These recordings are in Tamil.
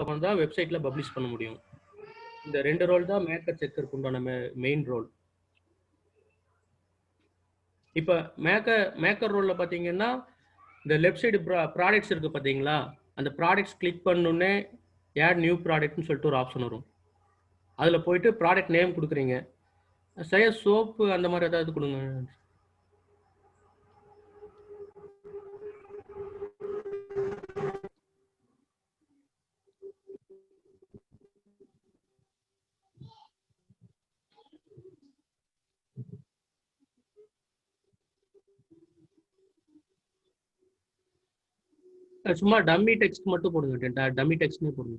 அப்புறம் தான் வெப்சைட்ல பப்ளிஷ் பண்ண முடியும். இந்த 2 ரோல் தான் மேக்கர் செக்கருக்கு உண்டான மெயின் ரோல். இப்ப மேக்கர் ரோல்ல பாத்தீங்கன்னா இந்த லெஃப்ட் சைடு ப்ராடக்ட்ஸ் இருக்கு பாத்தீங்களா, அந்த ப்ராடக்ட்ஸ் கிளிக் பண்ணோடனே ஆட் நியூ ப்ராடக்ட்னு சொல்லிட்டு ஒரு ஆப்ஷன் வரும். அதுல போயிட்டு ப்ராடக்ட் நேம் கொடுக்குறீங்க. சோப்பு அந்த மாதிரி ஏதாவது கொடுங்க. சும்மா டம்மி டெக்ஸ்ட் மட்டும் போடுங்க. டம்மி டெக்ஸ்ட்னே போடுங்க.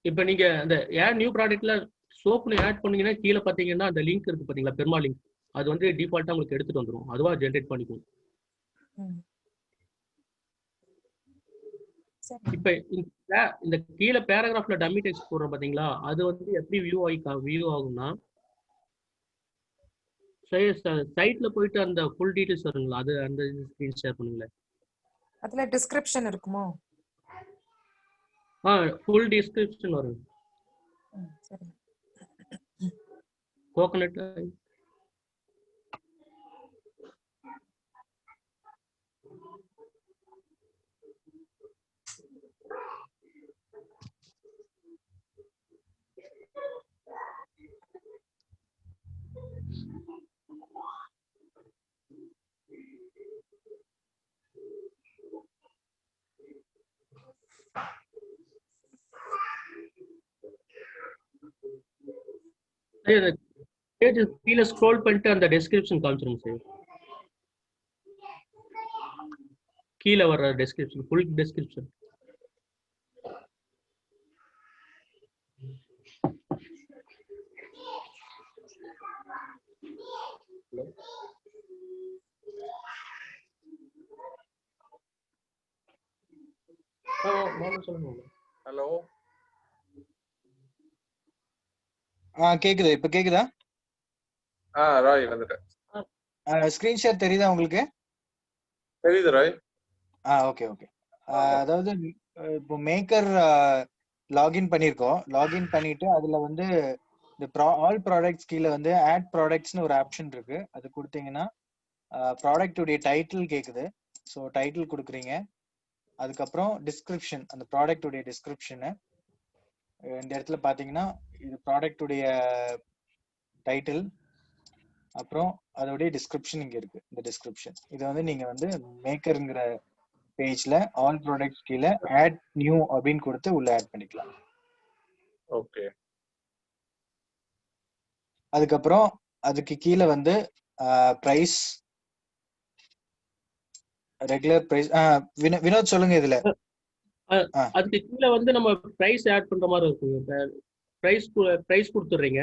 இப்போ நீங்க அந்த ஆட் நியூ ப்ராடக்ட்ல சோப்னு ஆட் பண்ணீங்கன்னா கீழே பார்த்தீங்கன்னா அந்த லிங்க் இருக்கு பார்த்தீங்களா, பெர்மா லிங்க். அது வந்து டிஃபால்ட்டா உங்களுக்கு எடுத்துட்டு வந்துடும். அதுவா ஜென்ரேட் பண்ணிக்கும். இப்போ இந்த கீழே பேராகிராஃப்ல டம்மி டெக்ஸ்ட் போடுறோம் பார்த்தீங்களா, அது வந்து எப்படி வியூ ஆகும்னா, சைட்ல போயிட்டு அந்த ஃபுல் டீடைல்ஸ் வருங்களா, அது அந்த ஸ்கிரீன் ஷேர் பண்ணுங்களேன். அதுல டிஸ்கிரிப்ஷன் இருக்குமோ? ஃபுல் டிஸ்கிரிப்ஷன் வரும். சரி. கோகனட் பேஜ் கீழே ஸ்க்ரோல் பண்ணிட்டு அந்த டெஸ்கிரிப்ஷன் காமிச்சிருங்க சார். கீழே வர டெஸ்கிரிப்ஷன், ஃபுல் டெஸ்கிரிப்ஷன். ஹலோ, கேக்குது. இப்ப கேக்குதா? ராய் வந்துட்டேன். ஸ்கிரீன் ஷேர் தெரியுதா உங்களுக்கு? தெரியுது ராய். Okay okay. அதாவது இப்போ மேக்கர் லாகின் பண்ணிருக்கோம். லாகின் பண்ணிட்டு அதுல வந்து இந்த ஆல் ப்ராடக்ட்ஸ் கீழே வந்து ஆட் ப்ராடக்ட்ஸ்னு ஒரு ஆப்ஷன் இருக்கு. அது கொடுத்தீங்கன்னா ப்ராடக்டுடைய டைட்டில் கேக்குது. ஸோ டைட்டில் கொடுக்குறீங்க. அதுக்கப்புறம் டிஸ்கிரிப்ஷன், அந்த ப்ராடக்டுடைய டிஸ்கிரிப்ஷனு இந்த இடத்துல பாத்தீங்கன்னா இது ப்ராடக்டுடைய டைட்டில், அப்புறம் அதோடைய டிஸ்கிரிப்ஷன் இங்க இருக்கு. இந்த டிஸ்கிரிப்ஷன் இது வந்து நீங்க வந்து மேக்கர்ங்கிற பேஜ்ல ஆல் ப்ராடக்ட்ஸ் கீழே ஆட் நியூ அப்படின்னு கொடுத்து உள்ள ஆட் பண்ணிக்கலாம். ஓகே. அதுக்கப்புறம் அதுக்கு கீழே வந்து பிரைஸ், ரெகுலர் பிரைஸ். வினோத் சொல்லுங்க. இதுல அதுக்கு கீழே வந்து நம்ம பிரைஸ் ஆட் பண்ற மாதிரி இருக்குங்க. பிரைஸ் கொடுத்துறீங்க.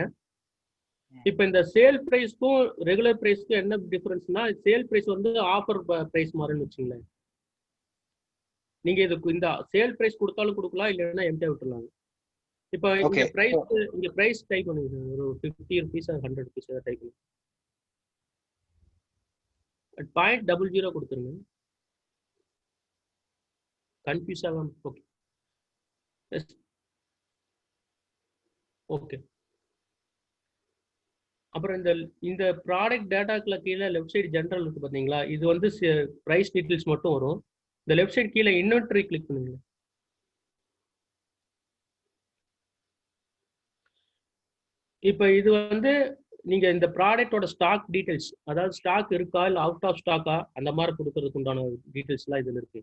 இப்போ இந்த சேல் பிரைஸ்க்கும் ரெகுலர் பிரைஸ்க்கும் என்ன டிஃபரன்ஸ்னா, சேல் பிரைஸ் வந்து ஆஃபர் பிரைஸ் மாதிரின்னு வச்சுங்களேன். நீங்க இதுக்கு இந்த சேல் பிரைஸ் கொடுத்தாலும் கொடுக்கலாம், இல்லைன்னா எம்டியா விட்டுருலாம். இப்போ இங்க பிரைஸ் டைப் பண்ணுங்க. ஒரு 50 rupees or 100 rupees டைப் பண்ணுங்க. 0.00 கொடுத்துருங்க. கன்ஃபியூஸ் ஆகாம. Okay okay. அப்புறம் இந்த ப்ராடக்ட் டேட்டாக்குள்ள கீழே லெஃப்ட் சைடு ஜென்ரல் இருக்கு பாத்தீங்களா, இது வந்து பிரைஸ் டீடைல்ஸ் மட்டும் வரும். இந்த லெஃப்ட் சைடு கீழே இன்வென்டரி கிளிக் பண்ணுங்க. இப்போ இது வந்து நீங்க இந்த ப்ராடக்டோட ஸ்டாக் டீடைல்ஸ், அதாவது ஸ்டாக் இருக்கா இல்லை அவுட் ஆஃப் ஸ்டாக்கா, அந்த மாதிரி கொடுக்கறதுக்கு உண்டான டீடைல்ஸ்லாம் இதுல இருக்கு.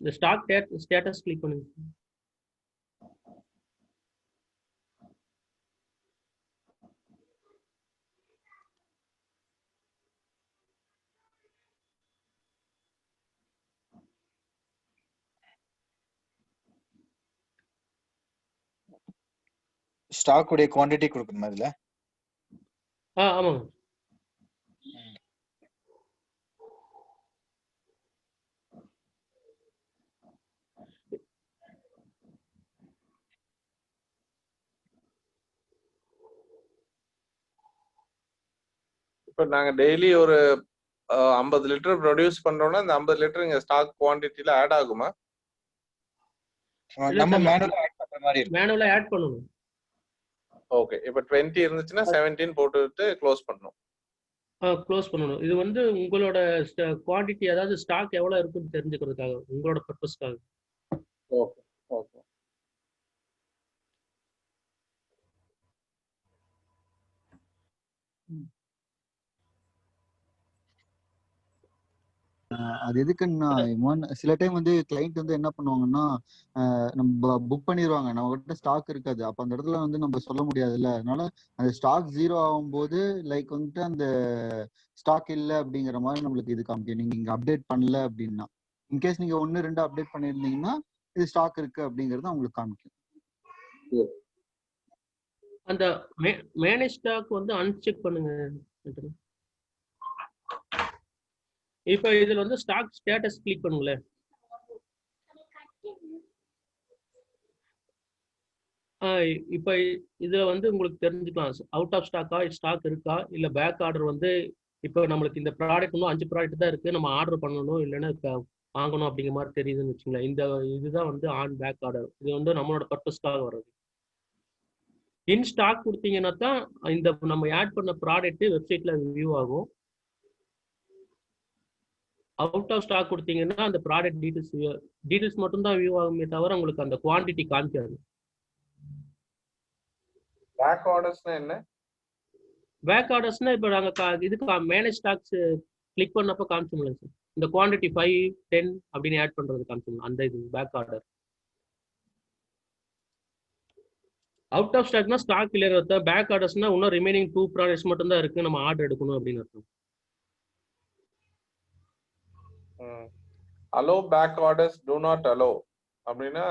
இந்த ஸ்டாக் ஸ்டேட்டஸ் கிளிக் பண்ணுங்க. ஸ்டாக் உடைய குவாண்டிட்டி கொடுக்கணுமா இதுல? ஆமாங்க. இப்போ நாங்க டெய்லி ஒரு 50 லிட்டர் ப்ரொடியூஸ் பண்றோம்னா இந்த 50 லிட்டர் இங்க ஸ்டாக் குவாண்டிட்டில ஆட் ஆகுமா? நம்ம மேனுவலா ஆட் பண்ற மாதிரி இருக்கு. மேனுவலா ஆட் பண்ணணும். ஓகே. இப்போ 20 இருந்துச்சுன்னா 17 போட்டுட்டு க்ளோஸ் பண்ணணும். க்ளோஸ் பண்ணணும். இது வந்து உங்களோட குவாண்டிட்டி, அதாவது ஸ்டாக் எவ்வளவு இருக்குன்னு தெரிஞ்சுக்கிறதுக்காக, உங்களோட பர்பஸ்க்காக. Okay okay. அது எதுக்குன்னா சில டைம் வந்து கிளைண்ட் வந்து என்ன பண்ணுவாங்கன்னா நம்ம புக் பண்ணிடுவாங்க, நம்ம கிட்ட ஸ்டாக் இருக்காது. அப்ப அந்த இடத்துல வந்து நம்ம சொல்ல முடியாதுல்ல. அதனால அந்த ஸ்டாக் 0 ஆகும்போது லைக் வந்துட்டு அந்த ஸ்டாக் இல்லை அப்படிங்கிற மாதிரி நம்மளுக்கு இது காமிக்கும். நீங்க இங்க அப்டேட் பண்ணல அப்படின்னா, இன்கேஸ் நீங்க 1 2 அப்டேட் பண்ணிருந்தீங்கன்னா இது ஸ்டாக் இருக்கு அப்படிங்கறது உங்களுக்கு காமிக்கும். அந்த மேனேஜ் ஸ்டாக் வந்து அன்செக் பண்ணுங்க. இப்போ இதுல வந்து ஸ்டாக் ஸ்டேட்டஸ் கிளிக் பண்ணுங்களேன். இப்போ இதுல வந்து உங்களுக்கு தெரிஞ்சுக்கலாம் அவுட் ஆஃப் ஸ்டாக்கா, ஸ்டாக் இருக்கா, இல்ல பேக் ஆர்டர் வந்து இப்போ நம்மளுக்கு இந்த ப்ராடக்ட் இன்னும் 5 ப்ராடக்ட் தான் இருக்கு, நம்ம ஆர்டர் பண்ணணும் இல்லைன்னா வாங்கணும் அப்படிங்கிற மாதிரி தெரியுதுன்னு வச்சுங்களேன். இந்த இதுதான் வந்து ஆன் பேக் ஆர்டர். இது வந்து நம்மளோட பர்பஸ்க்காக வர்றது. இன் ஸ்டாக் கொடுத்தீங்கன்னா தான் இந்த நம்ம ஆட் பண்ண ப்ராடக்ட் வெப்சைட்ல வியூ ஆகும். அவுட் ஆஃப் ஸ்டாக் கொடுத்தீங்கன்னா அந்த ப்ராடக்ட் டீடைல்ஸ் மட்டும் தான் வியூ ஆகுமே தவிர உங்களுக்கு அந்த குவாண்டிட்டி காமிக்காது. பேக் ஆர்டர்ஸ்னா என்ன? பேக் ஆர்டர்ஸ்னா இப்போ நாங்கள் இதுக்கு மேனேஜ் ஸ்டாக்ஸ் கிளிக் பண்ணப்போ காமிச்சோம்ல சார், இந்த குவாண்டிட்டி 5 10 அப்படின்னு ஆட் பண்றது காமிச்சோம். அந்த இது பேக் ஆர்டர். அவுட் ஆஃப் ஸ்டாக்னா ஸ்டாக் கிளியர் அர்த்தம். பேக் ஆர்டர்ஸ்னா இன்னும் ரிமைனிங் 2 ப்ராடக்ட்ஸ் மட்டும் தான் இருக்கு, நம்ம ஆர்டர் எடுக்கணும் அப்படின்னு அர்த்தம். Allow back orders do not allow அப்படின்னா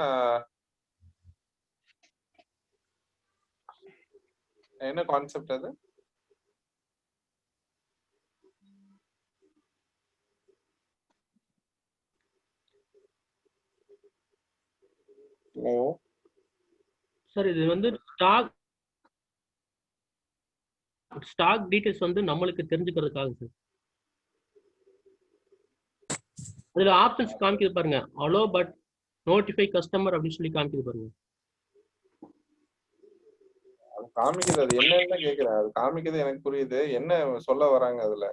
என்ன கான்செப்ட் அது? சார் இது வந்து ஸ்டாக் டீடைல்ஸ் வந்து நம்மளுக்கு தெரிஞ்சுக்கிறதுக்காக சார். அதுல ஆப்ஷன்ஸ் காமிக்குது பாருங்க, அலோ பட் நோட்டிஃபை கஸ்டமர் அப்படின்னு சொல்லி காமிக்குது பாருங்க. அது காமிக்குது, அது என்னன்னு கேக்குறேன். அது காமிக்குது எனக்கு புரியுது, என்ன சொல்ல வராங்க அதுல?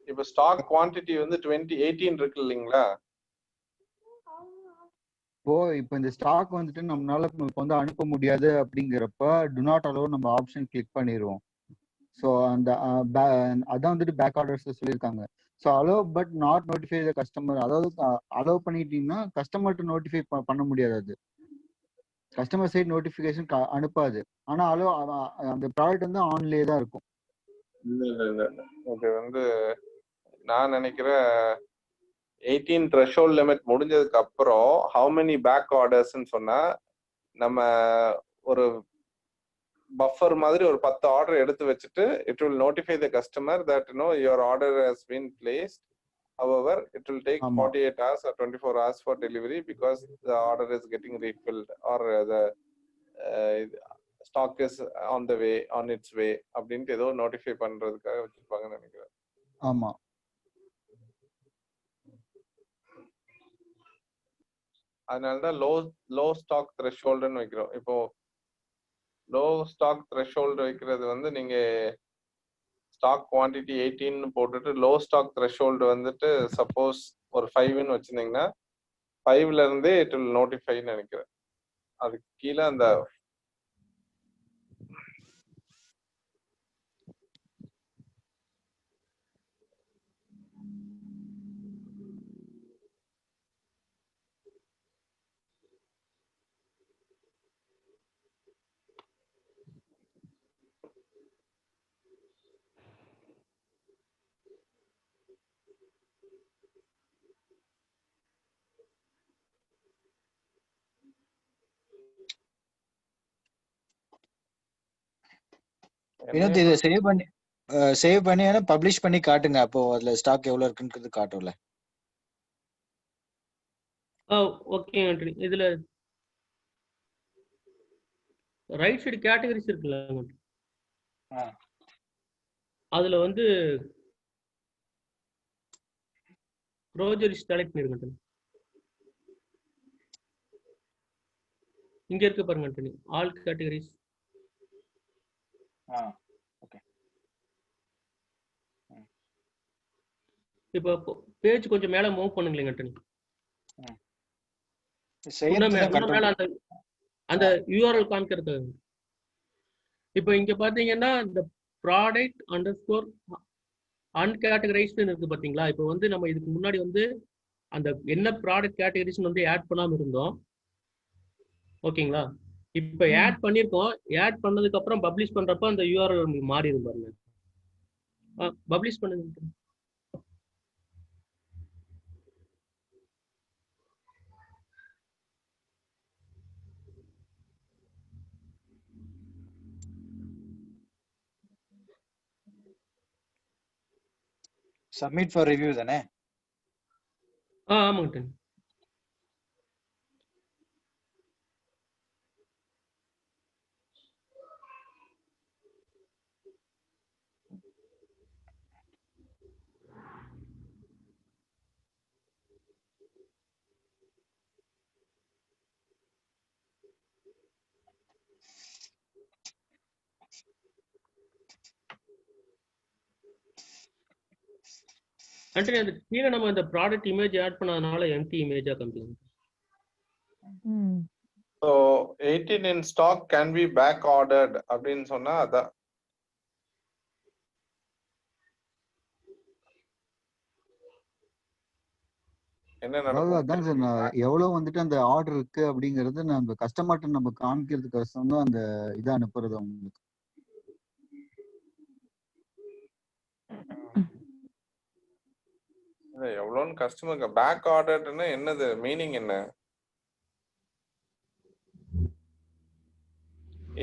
இப்ப ஸ்டாக் குவாண்டிட்டி வந்து 18 இருக்கு இல்லைங்களா? இப்போ இந்த ஸ்டாக் வந்துட்டு நம்மளால வந்து அனுப்ப முடியாது அப்படிங்கிறப்ப டு நாட் அலோ நம்ம ஆப்ஷன் கிளிக் பண்ணிடுவோம். ஸோ அந்த அதான் வந்துட்டு பேக் ஆர்டர்ஸ் சொல்லியிருக்காங்க. So allow but not notify the customer, அதாவது அலோ பண்ணிட்டீங்கன்னா கஸ்டமர்கிட்ட நோட்டிஃபை பண்ண முடியாது. அது கஸ்டமர் சைட் நோட்டிஃபிகேஷன் அனுப்பாது. ஆனா அலோ அந்த ப்ராடக்ட் வந்து ஆன்லேயே தான் இருக்கும். இல்ல இது வந்து நான் நினைக்கிறேன் 18 threshold லிமிட் முடிஞ்சதுக்கு அப்புறம் how many back orders-ன்னு சொன்னா நம்ம ஒரு பஃபர் மாதிரி ஒரு 10 ஆர்டர் எடுத்து வச்சுட்டு it will notify the customer that your order has been placed. However, it will take 48 hours or 24 hours for delivery because the order is getting refilled or the stock is on its way அப்படின்ட்டு ஏதோ நோட்டிஃபை பண்றதுக்காக வச்சிருப்பாங்கன்னு நினைக்கிறேன். ஆமா, அதனாலதான் லோ ஸ்டாக் த்ரெஷ்ஹோல்டுன்னு வைக்கிறோம். இப்போ லோ ஸ்டாக் த்ரெஷ்ஹோல்டு வைக்கிறது வந்து நீங்க ஸ்டாக் குவான்டிட்டி 18 போட்டுட்டு லோ ஸ்டாக் த்ரெஷ்ஹோல்டு வந்துட்டு சப்போஸ் ஒரு 5ன்னு வச்சிருந்தீங்கன்னா 5ல இருந்தே இட் வில் நோட்டிஃபைன்னு நினைக்கிறேன். அதுக்கு கீழே அந்த வினோத் இதை சேவ் பண்ணி பப்ளிஷ் பண்ணி காட்டுங்க. அப்போ அதுல ஸ்டாக் எவ்வளவு இருக்குன்றது காட்டும்ல. ஓகே ஆண்டனி. இதுல ரைட் சைடு கேட்டகரிஸ் இருக்குல்ல, அதுல வந்து ப்ரோஜரிஸ் செலக்ட் பண்ணிருங்க. இங்க இருக்கு பாருங்க ஆண்டனி, ஆல் கேட்டகரிஸ். இப்போ பேஜ் கொஞ்சம் மேல மூவ் பண்ணுங்களேங்க ஆண்டனி. இன்னும் மேல அந்த URL காமிக்கிறது. இப்போ இங்க பாத்தீங்கன்னா இந்த ப்ராடக்ட் அண்டர்ஸ்கோர் அன்கேட்டகரைஸ்டு இருக்கு பாத்தீங்களா. இப்போ வந்து நம்ம இதுக்கு முன்னாடி வந்து அந்த என்ன ப்ராடக்ட் கேட்டகரிஸ் வந்து ஆட் பண்ணாம இருந்தோம். ஓகேங்களா. இப்போ ஆட் பண்ணிருக்கோம். ஆட் பண்ணதுக்கு அப்புறம் பப்ளிஷ் பண்றப்ப அந்த URL உங்களுக்கு மாறி இருக்கும் பாருங்க. பப்ளிஷ் பண்ணுங்க. சப்மிட் ஃபார் ரிவ்யூ தானே? ஆமாங்க. ஆண்டனி அந்த கீழே நம்ம இந்த ப்ராடக்ட் இமேஜ் ஆட் பண்ணதுனால எம்டி இமேஜா காமிக்குது. So 18 in stock can be back ordered அப்படின்னு சொன்னா அதான். என்ன நடக்கும்? அதான் சார், எவ்வளவு வந்துட்டு அந்த ஆர்டர் இருக்கு அப்படிங்கறது நம்ம கஸ்டமர்ட்ட நம்ம காமிக்கிறதுக்கு அந்த இதை அனுப்புறது அவங்களுக்கு. எவ்வளோன்னு கஸ்டமருக்கு பேக் ஆர்டர்னா என்னது மீனிங் என்ன?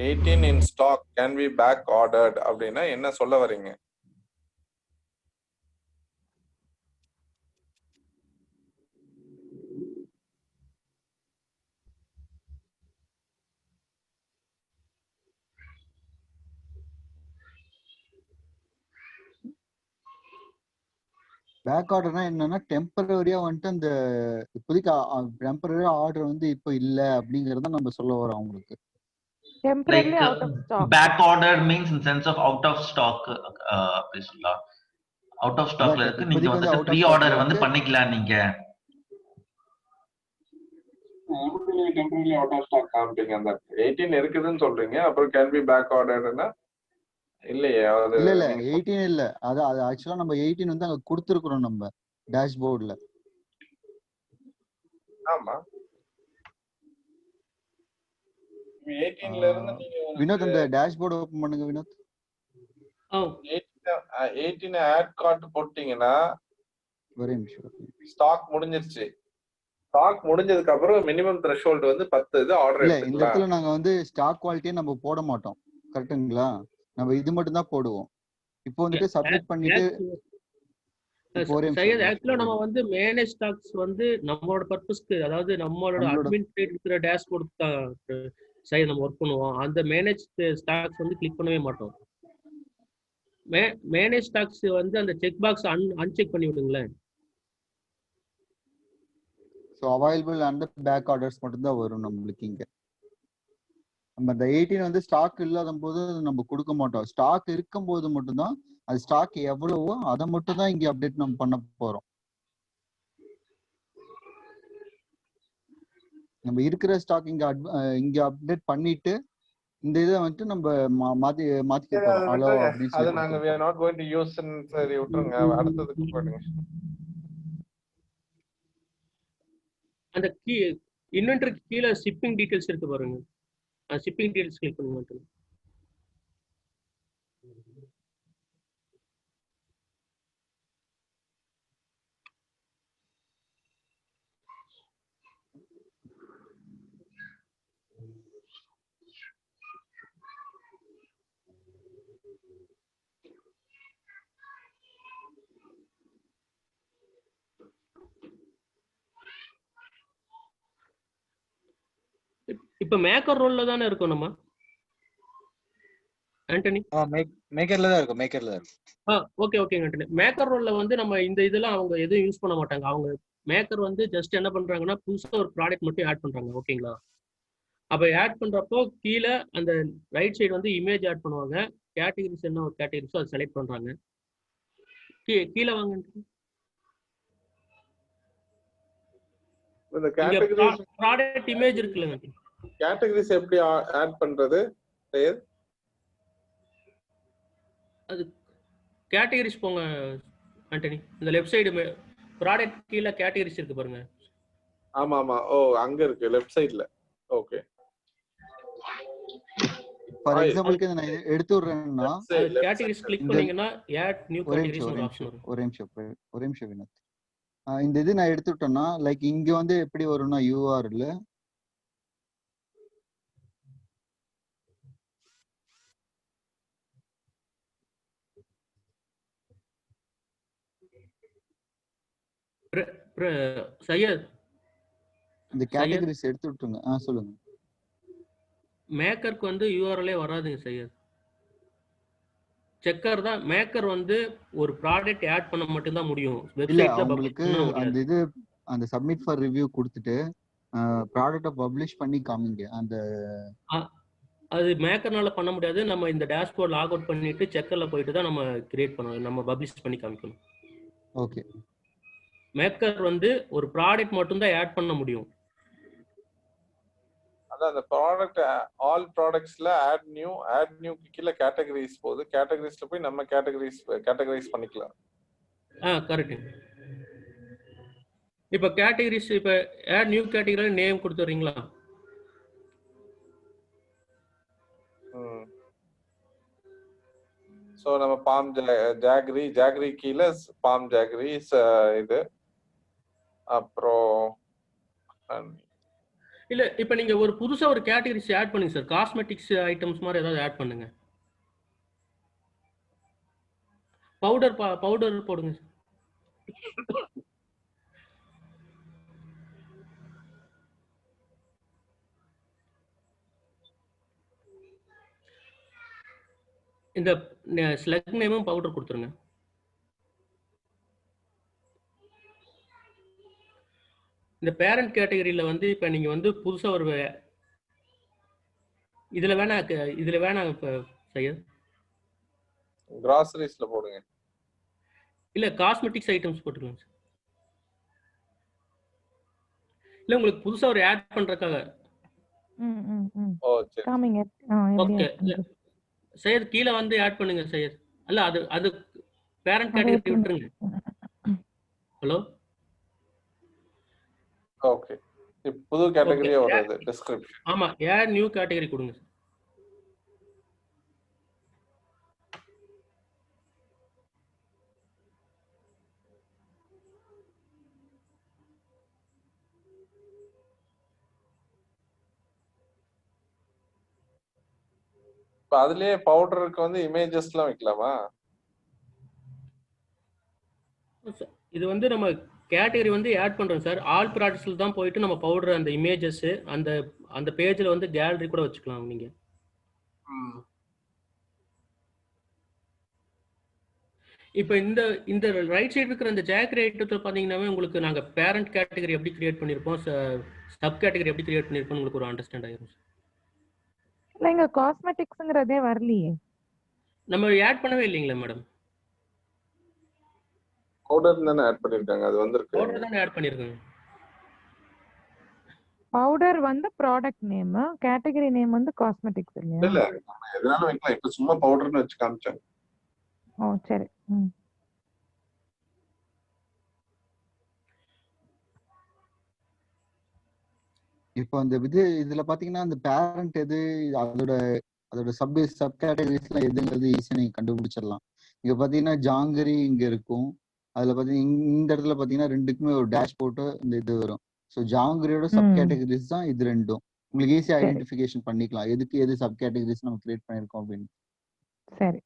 18 in stock can be back ordered அப்படின்னா என்ன சொல்ல வரீங்க? பேக் ஆர்டர்னா என்னன்னா டெம்பரரியா வந்துட்டு அந்த இப்போதைக்கு டெம்பரரியா ஆர்டர் வந்து இப்போ இல்ல அப்படிங்கறத நம்ம சொல்ல வரோம் அவங்களுக்கு. Temporarily out of stock. Back ordered means in sense of out of stock. அப்படி சொல்லலாம். Out of stockல இருக்கு, நீங்க வந்து ப்ரீ ஆர்டர் வந்து பண்ணிக்கலாம் நீங்க. டெம்பரரிலி அவுட் ஆஃப் ஸ்டாக் காமிப்பீங்க. அந்த 18 இருக்குதுன்னு சொல்றீங்க, அப்புறம் கேன் பி பேக் ஆர்டர்னா இல்லையே. இல்ல 18 இல்ல, அது ஆக்சுவலா நம்ம 18 வந்து அங்க கொடுத்திருக்கிறோம் நம்ம டேஷ்போர்ட்ல. ஆமா, 18ல இருந்து நீங்க வினோத் அந்த டேஷ்போர்ட் ஓபன் பண்ணுங்க வினோத். 18 ஆட் கார்ட் போட்டீங்கன்னா ஒரே நிமிஷம், ஸ்டாக் முடிஞ்சிருச்சு. ஸ்டாக் முடிஞ்சதுக்கு அப்புறம் மினிமம் த்ரெஷோல்ட் வந்து 10 இது ஆர்டர் இல்ல. எடுத்துக்கலாம். இந்த இடத்துல நாங்க வந்து ஸ்டாக் குவாலிட்டியே நம்ம போட மாட்டோம், கரெக்ட்டுங்களா? நம்ம இது மட்டும் தான் போடுவோம். இப்போ வந்துட்டு சப்மிட் பண்ணிட்டு ஆக்சுவலா நம்ம வந்து மேனேஜ் ஸ்டாக்ஸ் வந்து நம்மளோட பர்பஸ்க்கு, அதாவது நம்மளோட அட்மினிஸ்ட்ரேட் இருக்கிற டேஷ்போர்ட் தான் நம்ம ஒர்க் பண்ணுவோம். அந்த மேனேஜ் ஸ்டாக்ஸ் வந்து கிளிக் பண்ணவே மாட்டோம். மேனேஜ் ஸ்டாக்ஸ் வந்து அந்த செக் பாக்ஸ் அன்செக் பண்ணி விடுங்களேன். So available and back orders மட்டும் தான் வரும் நம்மளுக்கு. இங்க நம்ம அந்த 18 வந்து ஸ்டாக் இல்லாத போது நம்ம கொடுக்க மாட்டோம். ஸ்டாக் இருக்கும் போது மட்டும் தான், அது ஸ்டாக் எவ்வளவோ அதை மட்டும் தான் இங்க அப்டேட் நம்ம பண்ண போறோம். நம்ம இருக்கிற ஸ்டாக் இங்க அப்டேட் பண்ணிட்டு இந்த இதை வந்துட்டு நம்ம மாத்திக்க போறோம். ஹலோ அப்படின்னு அது நாங்க we are not going to use ன்னு சரி விட்டுருங்க. அடுத்ததுக்கு போடுங்க. அந்த இன்வென்டரிக்கு கீழே ஷிப்பிங் டீடைல்ஸ் இருக்கு பாருங்க. ஷிப்பிங் டீடைல்ஸ் கிளிக் பண்ணுங்க மட்டும். இப்ப மேக்கர் ரோல்ல தானே இருக்கோம் நம்ம ஆண்டனி. மேக்கர்ல தான் இருக்கும், மேக்கர்ல தான் இருக்கும். ஓகே ஓகேங்க ஆண்டனி. மேக்கர் ரோல்ல வந்து நம்ம இந்த இதெல்லாம் அவங்க எதுவும் யூஸ் பண்ண மாட்டாங்க. அவங்க மேக்கர் வந்து ஜஸ்ட் என்ன பண்றாங்கன்னா புதுசா ஒரு ப்ராடக்ட் மட்டும் ஆட் பண்றாங்க. ஓகேங்களா? அப்ப ஆட் பண்றப்போ கீழே அந்த ரைட் சைடு வந்து இமேஜ் ஆட் பண்ணுவாங்க. கேட்டகரிஸ் என்ன ஒரு கேட்டகரிஸோ அதை செலக்ட் பண்றாங்க. கீழே வாங்க. இந்த கேட்டகரிஸ் ப்ராடக்ட் இமேஜ் இருக்குல்ல, கேட்டகரிஸ் எப்படி ஆட் பண்றது? அது கேட்டகரிஸ் போங்க ஆண்டனி. இந்த லெஃப்ட் சைடு ப்ராடக்ட் கீழே கேட்டகரிஸ் இருக்கு பாருங்க. ஆமா ஆமா. ஓ அங்க இருக்கு லெஃப்ட் சைடுல. ஓகே. ஃபார் எக்ஸாம்பிளுக்கு நான் எடுத்து விடுறேன்னா கேட்டகரிஸ் கிளிக் பண்ணீங்கன்னா ஆட் நியூ கேட்டகரிஸ் ஒரு ஆப்ஷன் வரும். ஒரே நிமிஷம் வினோத். இந்த இது நான் எடுத்துட்டேன்னா லைக் இங்க வந்து எப்படி வரும்னா யூஆர்எல் சையத் இந்த கேட்டகரிஸ் எடுத்து விட்டுருங்க. சொல்லுங்க. மேக்கருக்கு வந்து யூஆர்எல்லே வராதுங்க சையத். செக்கர் தான். மேக்கர் வந்து ஒரு ப்ராடக்ட் ஆட் பண்ண மட்டும் தான் முடியும். வெப்சைட்ல உங்களுக்கு அந்த இது அந்த சப்மிட் ஃபார் ரிவ்யூ கொடுத்துட்டு ப்ராடக்ட்ட பப்ளிஷ் பண்ணி காமிங்க. அந்த அது மேக்கர்னால பண்ண முடியாது. நம்ம இந்த டேஷ்போர்ட் லாக் அவுட் பண்ணிட்டு செக்கர்ல போயிட்டு தான் நம்ம கிரியேட் பண்ணணும். நம்ம பப்ளிஷ் பண்ணி காமிக்கணும். ஓகே. மேக்கர் வந்து ஒரு ப்ராடக்ட் மட்டும் தான் ஆட் பண்ண முடியும். அதான் அந்த ப்ராடக்ட் ஆல் ப்ராடக்ட்ஸ்ல ஆட் நியூ கீழ கேட்டகரிஸ் போகுது. கேட்டகரிஸ்ல போய் நம்ம கேட்டகரைஸ் பண்ணிக்கலாம். கரெக்ட். இப்ப கேட்டகரிஸ் இப்ப ஆட் நியூ கேட்டகரி நேம் கொடுத்துறீங்களா? சோ நம்ம பாம் ஜாகரி கீழ பாம் ஜாகரி இது அப்புறம் இல்ல இப்ப நீங்க ஒரு புதுசா ஒரு கேட்டகரிஸ் ஆட் பண்ணுங்க சார். காஸ்மெட்டிக்ஸ் ஐட்டம்ஸ் மாதிரி ஏதாவது ஆட் பண்ணுங்க. பவுடர் போடுங்க. இந்த ஸ்லக் நேமும் பவுடர் கொடுத்துருங்க. இந்த பேரண்ட் கேட்டகரியில வந்து இப்ப நீங்க வந்து புதுசா ஒரு இதுல வேணா இப்ப சையத் கிராசரிஸ்ல போடுங்க. இல்ல காஸ்மெட்டிக்ஸ் ஐட்டம்ஸ் போட்டுருங்க. இல்ல உங்களுக்கு புதுசா ஒரு ஆட் பண்றதுக்காக. ஓ சரி. காமிங்க. ஓகே. சையத் கீழ வந்து ஆட் பண்ணுங்க சையத். அல்ல அது பேரண்ட் கேட்டகரி விட்டுருங்க. ஹலோ. ஓகே. புது கேட்டகரியா வருது டிஸ்கிரிப்ஷன். ஆமா, ஆட் நியூ கேட்டகரி கொடுங்க. இப்ப அதுலயே பவுடருக்கு வந்து இமேஜஸ்லாம் வைக்கலாமா? இது வந்து நம்ம கேட்டகரி வந்து ஆட் பண்றோம் சார். ஆல் ப்ராடக்ட்ஸ்ல தான் போயிட்டு நம்ம பவுடர் அந்த இமேஜஸ் அந்த பேஜ்ல வந்து கேலரி கூட வச்சுக்கலாம் நீங்க. இப்போ இந்த ரைட் சைடு இருக்கிற அந்த ஜாக்கரி ஐட்டத்தை பாத்தீங்கன்னாவே உங்களுக்கு நாங்க பேரண்ட் கேட்டகரி எப்படி கிரியேட் பண்ணிருப்போம், சப் கேட்டகரி எப்படி கிரியேட் பண்ணிருப்போம் உங்களுக்கு ஒரு அண்டர்ஸ்டாண்ட் ஆயிரும். இல்ல இங்க காஸ்மெட்டிக்ஸ்ங்கறதே வரலையே. நம்ம ஆட் பண்ணவே இல்லீங்களா மேடம்? பவுடர் தானே ஆட் பண்ணிருக்காங்க. அது வந்திருக்கு. பவுடர் தானே ஆட் பண்ணிருக்காங்க. பவுடர் வந்து ப்ராடக்ட் நேம், கேட்டகரி நேம் வந்து காஸ்மெட்டிக்ஸ் இல்லையா? இல்ல நம்ம எதனால வைக்கலாம். இப்ப சும்மா பவுடர்னு வச்சு காமிச்சேன். ஓ சரி. இப்போ அந்த இதுல பாத்தீங்கன்னா அந்த பேரண்ட் எது அதோட சப் கேட்டகரிஸ்லாம் எதுங்கிறது ஈஸியா நீங்க கண்டுபிடிச்சிடலாம். இங்க பாத்தீங்கன்னா ஜாங்கரி இங்க இருக்கும். அதுல பாத்தீங்கன்னா இந்த இடத்துல பாத்தீங்கன்னா ரெண்டுக்குமே ஒரு டேஷ் போட்டு இந்த இது வரும். ஸோ ஜாங்கரியோட சப் கேட்டகரிஸ் தான் இது ரெண்டும். உங்களுக்கு ஈஸியா ஐடென்டிஃபிகேஷன் பண்ணிக்கலாம் எதுக்கு எது சப் கேட்டகரிஸ் நம்ம கிரியேட் பண்ணிருக்கோம் அப்படின்னு. சரி.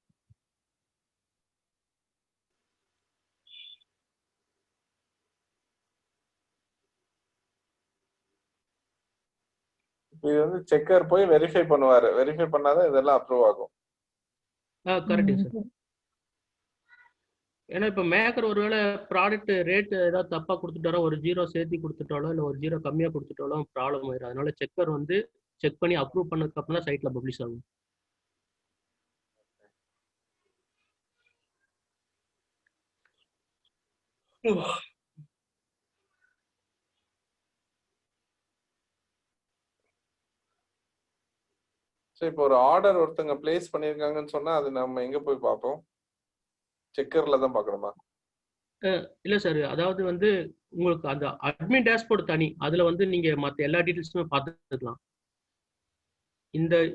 இது வந்து செக்கர் போய் வெரிஃபை பண்ணுவாரு. வெரிஃபை பண்ணாதான் இதெல்லாம் அப்ரூவ் ஆகும். Correct sir. ஏன்னா இப்ப மேக்கர் ஒருவேளை ப்ராடக்ட் ரேட் ஏதாவது தப்பா கொடுத்துட்டாரோ, ஒரு 0 சேர்த்து கொடுத்துட்டாலோ இல்ல ஒரு 0 கம்மியா கொடுத்துட்டாலோ ப்ராப்ளம் ஆயிடும். அதனால செக்கர் வந்து செக் பண்ணி அப்ரூவ் பண்ணதுக்கு அப்புறம் தான் சைட்ல பப்ளிஷ் ஆகும். சோ இப்போ ஒரு ஆர்டர் ஒருத்தங்க பிளேஸ் பண்ணிருக்காங்கன்னு சொன்னா அது நம்ம எங்க போய் பார்ப்போம்? செக்கர்ல தான் பார்க்கணுமா? இல்ல சார், அதாவது வந்து உங்களுக்கு அந்த அட்மின் டேஷ்போர்ட் தனி, அதுல வந்து நீங்க மத்த எல்லா டீடைல்ஸுமே பார்த்துக்கலாம்.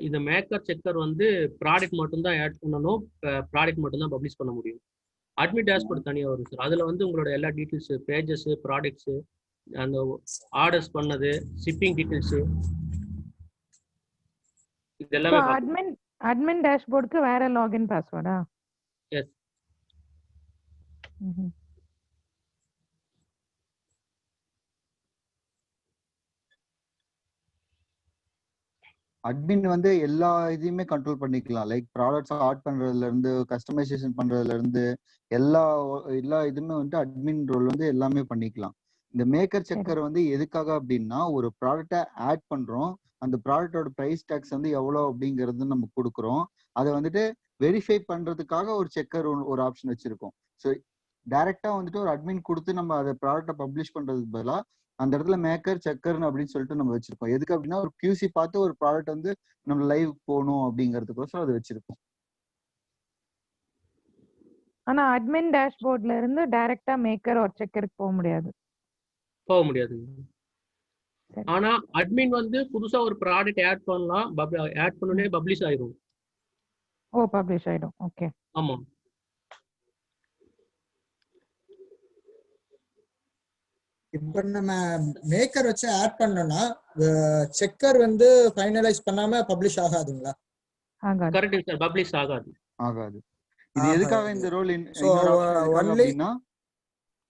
இந்த மேக்கர் செக்கர் வந்து ப்ராடக்ட் மட்டும் தான் ஆட் பண்ணணும், ப்ராடக்ட் மட்டும் தான் பப்ளிஷ் பண்ண முடியும். அட்மின் டேஷ்போர்ட் தனியா வரும் சார். அதுல வந்து உங்களோட எல்லா டீடைல்ஸ், பேஜஸ், ப்ராடக்ட்ஸ், அந்த ஆர்டர்ஸ் பண்ணது, ஷிப்பிங் டீடைல்ஸ் இது எல்லாமே அட்மின் டேஷ்போர்டுக்கு வேற லாகின் பாஸ்வேர்டா? எஸ். அட்மின் வந்து எல்லா இதையுமே கண்ட்ரோல் பண்ணிக்கலாம். லைக் ப்ராடக்ட்ஸ் ஆட் பண்றதுல இருந்து கஸ்டமைசேஷன் பண்றதுல இருந்து எல்லா இதுமே வந்து அட்மின் ரோல் வந்து எல்லாமே பண்ணிக்கலாம். இந்த மேக்கர் செக்கர் வந்து எதுக்காக அப்படின்னா, ஒரு ப்ராடக்டை ஆட் பண்றோம், அந்த ப்ராடக்டோட பிரைஸ் டேக்ஸ் வந்து எவ்வளவு அப்படிங்கறது நம்ம கொடுக்குறோம். அதை வந்துட்டு வெரிஃபை பண்றதுக்காக ஒரு செக்கர் ஒரு ஆப்ஷன் வச்சிருக்கோம். ஸோ டைரக்டா வந்துட்டு ஒரு அட்மின் கொடுத்து நம்ம அதை ப்ராடக்டை பப்ளிஷ் பண்றதுக்கு பதிலாக அந்த இடத்துல மேக்கர் செக்கர்னு அப்படின்னு சொல்லிட்டு நம்ம வச்சிருக்கோம். எதுக்கு அப்படின்னா ஒரு QC பார்த்து ஒரு ப்ராடக்ட் வந்து நம்ம லைவ் போகணும் அப்படிங்கிறதுக்கோசரம் அது வச்சிருக்கோம். ஆனா அட்மின் டேஷ்போர்ட்ல இருந்து டைரக்டா மேக்கர் ஒரு செக்கருக்கு போக முடியாது. ஆனா அட்மின் வந்து புதுசா ஒரு ப்ராடக்ட் ஆட் பண்ணலாம், ஆட் பண்ணனே பப்ளிஷ் ஆயிடும். பப்ளிஷ் ஆயிடும். ஓகே. ஆமா. இப்ப நம்ம மேக்கர் வச்சு ஆட் பண்ணோம்னா செக்கர் வந்து ஃபைனலைஸ் பண்ணாம பப்ளிஷ் ஆகாதுங்களா? கரெக்ட் சார், பப்ளிஷ் ஆகாது. இது எதுக்காக இந்த ரோல்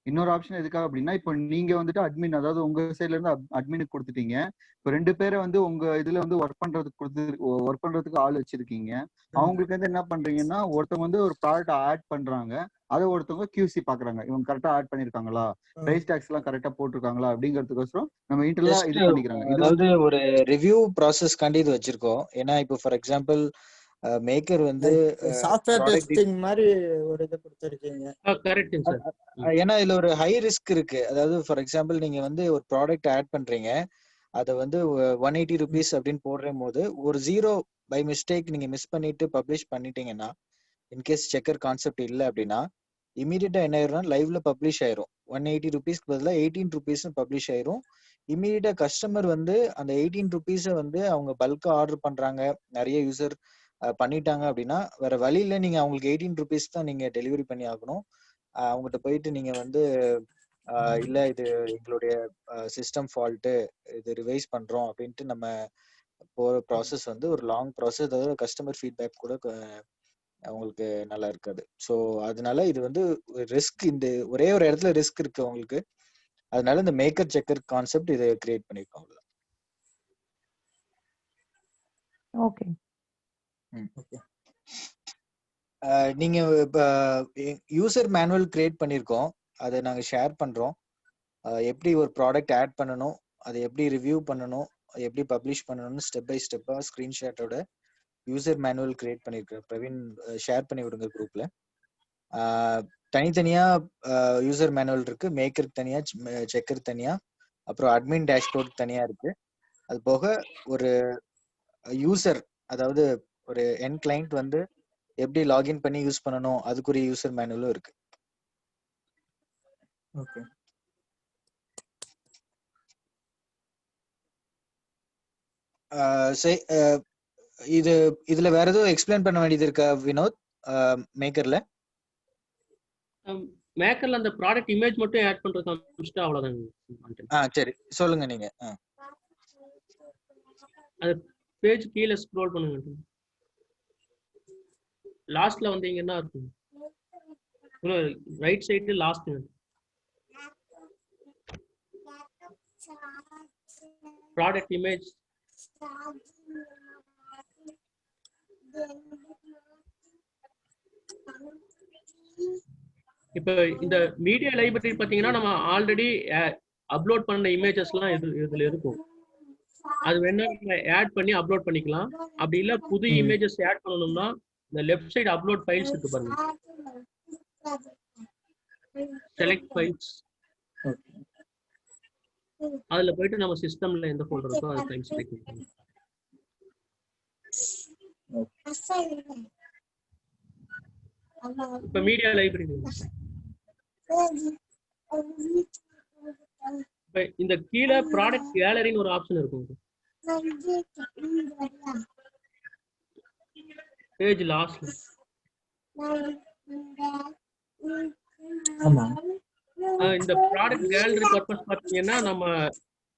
இன்னொரு ஆப்ஷன் எதுக்காக அப்படின்னா, இப்போ நீங்க வந்துட்டு அட்மின், அதாவது உங்க சைட்ல இருந்து அட்மினுக்கு கொடுத்துட்டீங்க. இப்போ 2 பேரை வந்து உங்க இதுல வந்து ஒர்க் பண்றதுக்கு ஆள் வச்சிருக்கீங்க. அவங்களுக்கு வந்து என்ன பண்றீங்கன்னா, ஒருத்தவங்க வந்து ஒரு ப்ராடக்ட் ஆட் பண்றாங்க, அதை ஒருத்தவங்க QC பாக்குறாங்க. இவங்க கரெக்டா ஆட் பண்ணிருக்காங்களா, பிரைஸ் டாக்ஸ் எல்லாம் கரெக்டா போட்டிருக்காங்களா அப்படிங்கிறதுக்கோசரம் நம்ம இன்டர்னலா இது பண்ணிக்கிறாங்க. அதாவது ஒரு ரிவ்யூ ப்ராசஸ் காண்டி இது வச்சிருக்கோம். ஏன்னா இப்போ ஃபார் எக்ஸாம்பிள் மேக்கர் வந்து சாஃப்ட்வேர் டெஸ்டிங் மாதிரி ஒரு இது கொடுத்திருக்கீங்க. Correct sir. ஏன்னா இதுல ஒரு ஹை ரிஸ்க் இருக்கு. அதாவது ஃபார் எக்ஸாம்பிள் நீங்க வந்து ஒரு ப்ராடக்ட் ஆட் பண்றீங்க, அதை வந்து 180 rupees அப்படின்னு போடுற போது ஒரு 0 பை மிஸ்டேக் நீங்க மிஸ் பண்ணிட்டு பப்ளிஷ் பண்ணிட்டீங்கன்னா, இன்கேஸ் செக்கர் கான்செப்ட் இல்லை அப்படின்னா இமீடியட்டா என்ன ஆயிரும்னா லைவ்ல பப்ளிஷ் ஆயிரும். 180 rupeesக்கு பதிலாக 18 rupees பப்ளிஷ் ஆயிரும். இமீடியட்டா கஸ்டமர் வந்து அந்த 18 rupees வந்து அவங்க பல்கா ஆர்டர் பண்றாங்க, நிறைய யூசர் பண்ணிட்டாங்க அப்படின்னா வேற வழியில நீங்க அவங்களுக்கு 18 rupees தான் நீங்க டெலிவரி பண்ணி ஆகணும். அவங்ககிட்ட போயிட்டு நீங்க வந்து இல்ல இது எங்களுடைய சிஸ்டம் ஃபால்ட்டு, இது ரிவைஸ் பண்றோம் அப்படின்ட்டு நம்ம போற ப்ராசஸ் வந்து ஒரு லாங் ப்ராசஸ். அதாவது கஸ்டமர் ஃபீட்பேக் கூட அவங்களுக்கு நல்லா இருக்காது. ஸோ அதனால இது வந்து ரிஸ்க், இந்த ஒரே ஒரு இடத்துல ரிஸ்க் இருக்கு அவங்களுக்கு. அதனால இந்த மேக்கர் செக்கர் கான்செப்ட் இதை கிரியேட் பண்ணிருக்கோம். ஓகே. நீங்க இப்ப யூசர் மேனுவல் கிரியேட் பண்ணிருக்கோம், அதை நாங்க ஷேர் பண்றோம். எப்படி ஒரு ப்ராடக்ட் ஆட் பண்ணணும், அதை எப்படி ரிவ்யூ பண்ணணும், எப்படி பப்ளிஷ் பண்ணணும்னு ஸ்டெப் பை ஸ்டெப்பா ஸ்கிரீன்ஷாட்டோட யூசர் மேனுவல் கிரியேட் பண்ணிருக்கேன். பிரவீன் ஷேர் பண்ணி விடுங்க குரூப்ல. தனித்தனியா யூசர் மேனுவல் இருக்கு, மேக்கருக்கு தனியா, செக்கர் தனியா, அப்புறம் அட்மின் டேஷ்போர்ட் தனியா இருக்கு. அது போக ஒரு யூசர், அதாவது ஒரு எண்ட் கிளைண்ட் வந்து எப்படி லாகின் பண்ணி யூஸ் பண்ணணும் அதுக்குரிய யூசர் மேனுவலும் இருக்கு. ஓகே. இதுல வேற எதுவும் எக்ஸ்பிளைன் பண்ண வேண்டியது இருக்கா வினோத்? மேக்கர்ல அந்த ப்ராடக்ட் இமேஜ் மட்டும் ஆட் பண்றது காமிச்சிட்டா அவ்வளவுதான். சரி சொல்லுங்க நீங்க. அது பேஜ் கீழ ஸ்க்ரோல் பண்ணுங்க, லாஸ்ட்ல வந்தீங்கன்னா இருக்கும், right side last product image இப்ப இந்த மீடியா லைப்ரரி பாத்தீங்கன்னா நம்ம ஆல்ரெடி அப்லோட் பண்ண இமேஜஸ்லாம் இதுல இருக்கும். அது வேணா ஆட் பண்ணி அப்லோட் பண்ணிக்கலாம். அப்படி இல்ல புது இமேஜஸ் ஆட் பண்ணணும்னா இந்த லெஃப்ட் சைடு அப்லோட் ஃபைல்ஸ் இருக்கு பாருங்க, செலக்ட் ஃபைல்ஸ், அதுல போயிட்டு நம்ம சிஸ்டம்ல எந்த ஃபோல்டர் இருக்கோ அதை ஃபைல் செலக்ட் பண்ணிக்கலாம். இப்ப மீடியா லைப்ரரி இப்ப இந்த கீழே ப்ராடக்ட் கேலரின்னு ஒரு ஆப்ஷன் இருக்கும். பேஜ் லாஸ்ட்ல இந்த ப்ராடக்ட் கேலரி பர்பஸ் பாத்தீங்கன்னா நம்ம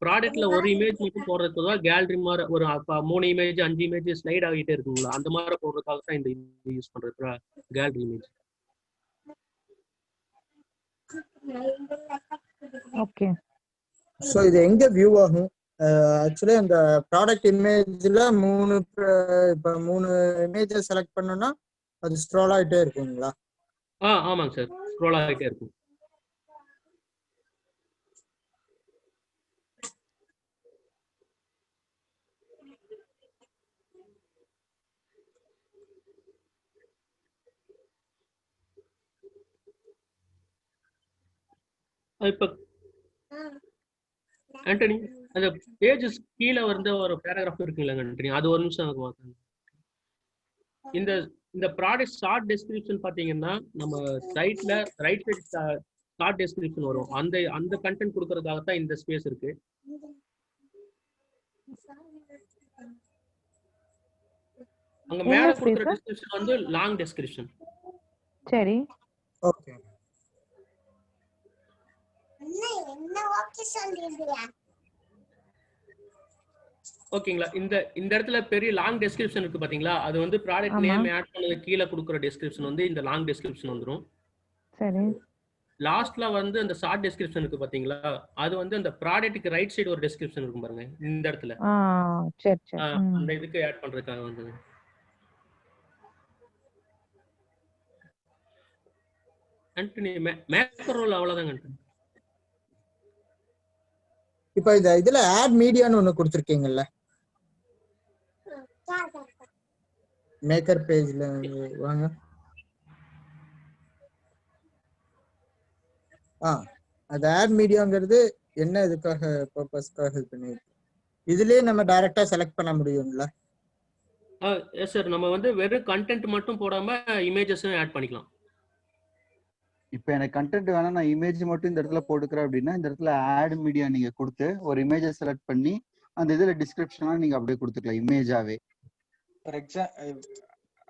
ப்ராடக்ட்ல ஒரு இமேஜ் மட்டும் போடுறதுக்கு தான் கேலரி மாதிரி ஒரு 3 இமேஜ் 5 இமேஜ் ஸ்லைட் ஆகிட்டே இருக்குங்களா, அந்த மாதிரி போடுறதுக்காக தான் இந்த யூஸ் பண்றது கேலரி இமேஜ். ஓகே. சோ இது எங்க வியூ ஆகும்? ஆக்சுவலி அந்த ப்ராடக்ட் இமேஜ்ல 3 இமேஜ் செலக்ட் பண்ணோம்னா அது ஸ்க்ரோல் ஆயிட்டே இருக்குங்களா? ஆமாங்க சார், ஸ்க்ரோல் ஆகிட்டே இருக்கும். இப்ப ஆண்டனி அந்த பேஜஸ் கீழே வந்து ஒரு பேராகிராஃப் இருக்குங்களா ஆண்டனி, அது ஒரு நிமிஷம் எனக்கு பார்க்கணும். இந்த இந்த ப்ராடக்ட் ஷார்ட் டெஸ்கிரிப்ஷன் பாத்தீங்கன்னா நம்ம சைட்ல ரைட் சைடு ஷார்ட் டெஸ்கிரிப்ஷன் வரும். அந்த கண்டென்ட் கொடுக்கறதுக்காக தான் இந்த ஸ்பேஸ் இருக்கு. அங்க மேல கொடுக்கிற டெஸ்கிரிப்ஷன் வந்து லாங் டெஸ்கிரிப்ஷன். சரி, ஓகே. ஓகேங்களா. இந்த இடத்துல பெரிய லாங் டெஸ்கிரிப்ஷன் இருக்கு பாத்தீங்களா, அது வந்து ப்ராடக்ட் நேம் ஆட் பண்ணது கீழே கொடுக்குற டெஸ்கிரிப்ஷன் வந்து இந்த லாங் டெஸ்கிரிப்ஷன் வந்துரும். சரி. லாஸ்ட்ல வந்து அந்த ஷார்ட் டெஸ்கிரிப்ஷன் இருக்கு பாத்தீங்களா, அது வந்து அந்த ப்ராடக்ட்க்கு ரைட் சைடு ஒரு டெஸ்கிரிப்ஷன் இருக்கும் பாருங்க இந்த இடத்துல. சரி சரி. அந்த இதுக்கு ஆட் பண்றதுக்காக வந்து ஆண்டனி மேக்கர் ரோல் அவ்வளவுதாங்க ஆண்டனி. இப்போ இதுல ஆட் மீடியான்னு ஒன்னு கொடுத்திருக்கீங்கல்ல மேக்கர் பேஜ்ல, வாங்க. அது ஆட் மீடியாங்கிறது என்ன இதுக்காக பர்பஸ்க்காக ஹெல்ப் பண்ணி இதுலயே நம்ம டைரக்டா செலக்ட் பண்ண முடியும்ல? எஸ் சார், நம்ம வந்து வெறும் கண்டென்ட் மட்டும் போடாம இமேஜஸும் ஆட் பண்ணிக்கலாம். இப்போ எனக்கு கண்டென்ட் வேணா, நான் இமேஜ் மட்டும் இந்த இடத்துல போட்டுக்கிறேன் அப்படின்னா இந்த இடத்துல ஆட் மீடியா நீங்க கொடுத்து ஒரு இமேஜை செலக்ட் பண்ணி அந்த இதுல டிஸ்கிரிப்ஷனா நீங்க அப்படியே கொடுத்துக்கலாம் இமேஜாவே.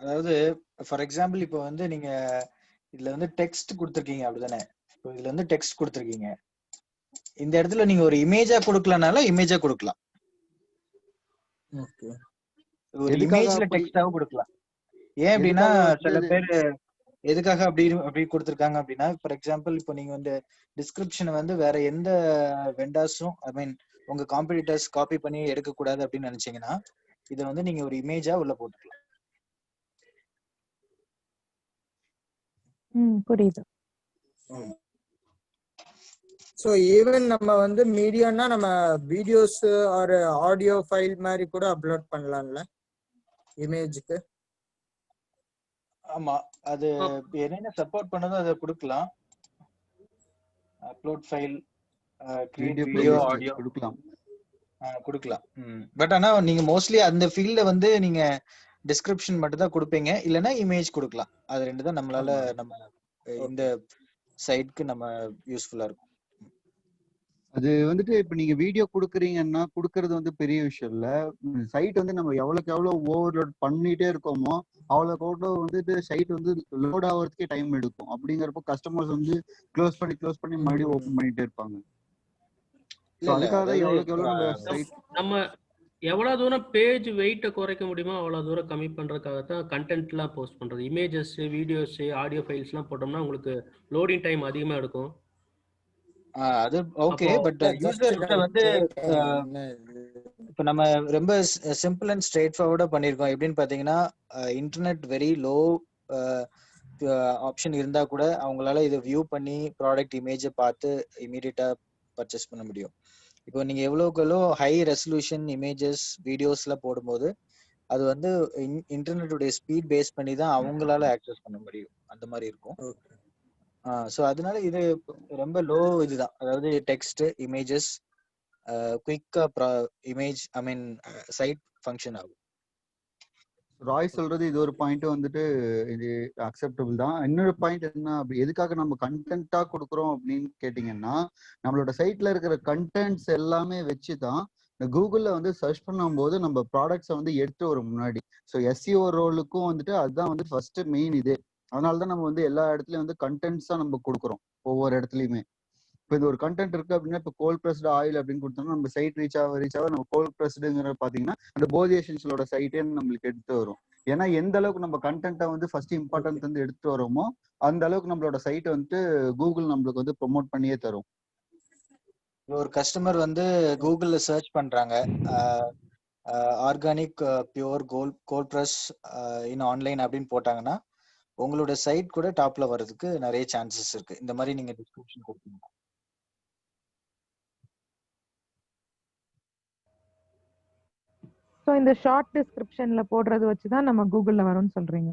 அதாவது ஃபார் எக்ஸாம்பிள் இப்போ வந்து நீங்க இதுல வந்து டெக்ஸ்ட் கொடுத்துருக்கீங்க அப்படிதானே? இப்போ இதுல வந்து டெக்ஸ்ட் கொடுத்துருக்கீங்க, இந்த இடத்துல நீங்க ஒரு இமேஜா கொடுக்கலனால இமேஜா கொடுக்கலாம். ஓகே. ஒரு இமேஜ்ல டெக்ஸ்டாவும் கொடுக்கலாம். ஏன் அப்படின்னா சில பேர் எதுக்காக அப்படி கொடுத்துருக்காங்க அப்படின்னா, ஃபார் எக்ஸாம்பிள் இப்போ நீங்க வந்து டிஸ்கிரிப்ஷனை வந்து வேற எந்த வெண்டார்ஸும் ஐ மீன் உங்க காம்படிட்டர்ஸ் காப்பி பண்ணி எடுக்க கூடாது அப்படின்னு நினைச்சீங்கன்னா இதை வந்து நீங்க ஒரு இமேஜா உள்ள போட்டுக்கலாம். புரியுது. சோ ஈவன் நம்ம வந்து மீடியானா நம்ம வீடியோஸ் ஆர் ஆடியோ ஃபைல் மாதிரி கூட அப்லோட் பண்ணலாம்ல இமேஜ்க்கு? ஆமா, அது என்னென்ன சப்போர்ட் பண்ணதோ அதை கொடுக்கலாம். Upload file, create video, audio கொடுக்கலாம். பட் ஆனா நீங்க மோஸ்ட்லி அந்த ஃபீல்ட்ல வந்து நீங்க டிஸ்கிரிப்ஷன் மட்டும் தான் கொடுப்பீங்க, இல்லைன்னா இமேஜ் கொடுக்கலாம். அது ரெண்டு தான் நம்மளால நம்ம இந்த சைட்க்கு நம்ம யூஸ்ஃபுல்லா இருக்கும். அது வந்துட்டு இப்ப நீங்க வீடியோ கொடுக்குறீங்கன்னா கொடுக்கறது வந்து பெரிய விஷயம் இல்ல. சைட் வந்து நம்ம எவ்வளவுக்கு எவ்வளவு ஓவர்லோட் பண்ணிட்டே இருக்கோமோ அவ்வளவுக்கு அவ்வளோ வந்துட்டு சைட் வந்து லோட் ஆகிறதுக்கே டைம் எடுக்கும். அப்படிங்கிறப்போ கஸ்டமர்ஸ் வந்து க்ளோஸ் பண்ணி மறுபடியும் ஓபன் பண்ணிட்டே இருப்பாங்க. அதுக்காக எவ்வளவுக்கு எவ்வளவு நம்ம சைட் நம்ம எவ்வளவு தூரம் பேஜ் வெயிட்ட குறைக்க முடியுமோ அவ்வளவு தூரம் கம்மி பண்றதுக்காக தான் கண்டென்ட் எல்லாம் போஸ்ட் பண்றது. இமேஜஸ், வீடியோஸ், ஆடியோ ஃபைல்ஸ் எல்லாம் போட்டோம்னா உங்களுக்கு லோடிங் டைம் அதிகமா எடுக்கும். அது ஓகே. பட் யூசர் வந்து இப்போ நம்ம ரொம்ப சிம்பிள் அண்ட் ஸ்ட்ரெயிட் ஃபார்வர்டா பண்ணியிருக்கோம். எப்படின்னு பார்த்தீங்கன்னா இன்டர்நெட் வெரி லோ ஆப்ஷன் இருந்தா கூட அவங்களால இதை வியூ பண்ணி ப்ராடக்ட் இமேஜை பார்த்து இமீடியட்டா பர்ச்சேஸ் பண்ண முடியும். இப்போ நீங்க எவ்வளோக்கு ஹை ரெசல்யூஷன் இமேஜஸ் வீடியோஸ்ல போடும்போது அது வந்து இன்டர்நெட்டுடைய ஸ்பீட் பேஸ் பண்ணி தான் அவங்களால ஆக்சஸ் பண்ண முடியும். அந்த மாதிரி இருக்கும். ஸோ அதனால இது ரொம்ப லோ இதுதான். அதாவது டெக்ஸ்ட் இமேஜஸ் குயிக்கா இமேஜ் ஐ மீன் சைட் ஃபங்க்ஷன் ஆகும். ராய் சொல்றது இது ஒரு பாயிண்ட் வந்துட்டு இது அக்செப்டபிள் தான். இன்னொரு பாயிண்ட் என்ன, அப்படி எதுக்காக நம்ம கண்டென்ட்டா கொடுக்குறோம் அப்படின்னு கேட்டீங்கன்னா, நம்மளோட சைட்ல இருக்கிற கண்டென்ட்ஸ் எல்லாமே வச்சுதான் கூகுள்ல வந்து சர்ச் பண்ணும்போது நம்ம ப்ராடக்ட்ஸை வந்து எடுத்து வரும் முன்னாடி. ஸோ எஸ்இஓ ரோலுக்கும் வந்துட்டு அதுதான் வந்து ஃபர்ஸ்ட் மெயின் இது. அதனாலதான் நம்ம வந்து எல்லா இடத்துலயும் வந்து கண்டென்ட்ஸா நம்ம கொடுக்குறோம் ஒவ்வொரு இடத்துலயுமே. இப்போ இது ஒரு கண்டென்ட் இருக்கு அப்படின்னா, இப்போ கோல்ட் ப்ரெஸ்டு ஆயில் அப்படின்னு கொடுத்தோம்னா நம்ம சைட் ரீச் ஆக நம்ம கோல்ட் ப்ரெஸ்டுங்கிற பாத்தீங்கன்னா அந்த போதி எசென்ஷியலோட சைட்டே நம்மளுக்கு எடுத்து வரும். ஏன்னா எந்த அளவுக்கு நம்ம கண்டென்ட்டை வந்து ஃபர்ஸ்ட் இம்பார்ட்டன்ஸ் வந்து எடுத்துட்டு வரோமோ அந்த அளவுக்கு நம்மளோட சைட்டை வந்துட்டு கூகுள் நம்மளுக்கு வந்து ப்ரொமோட் பண்ணியே தரும். ஒரு கஸ்டமர் வந்து கூகுள்ல சர்ச் பண்றாங்க organic pure gold press in online அப்படின்னு போட்டாங்கன்னா உங்களோட சைட் கூட டாப்ல வர்றதுக்கு நிறைய சான்சஸ் இருக்கு. இந்த மாதிரி நீங்க டிஸ்கிரிப்ஷன் கொடுத்தீங்க. ஸோ இந்த ஷார்ட் டிஸ்கிரிப்ஷன்ல போடுறது வச்சுதான் நம்ம கூகுள்ல வரும்னு சொல்றீங்க?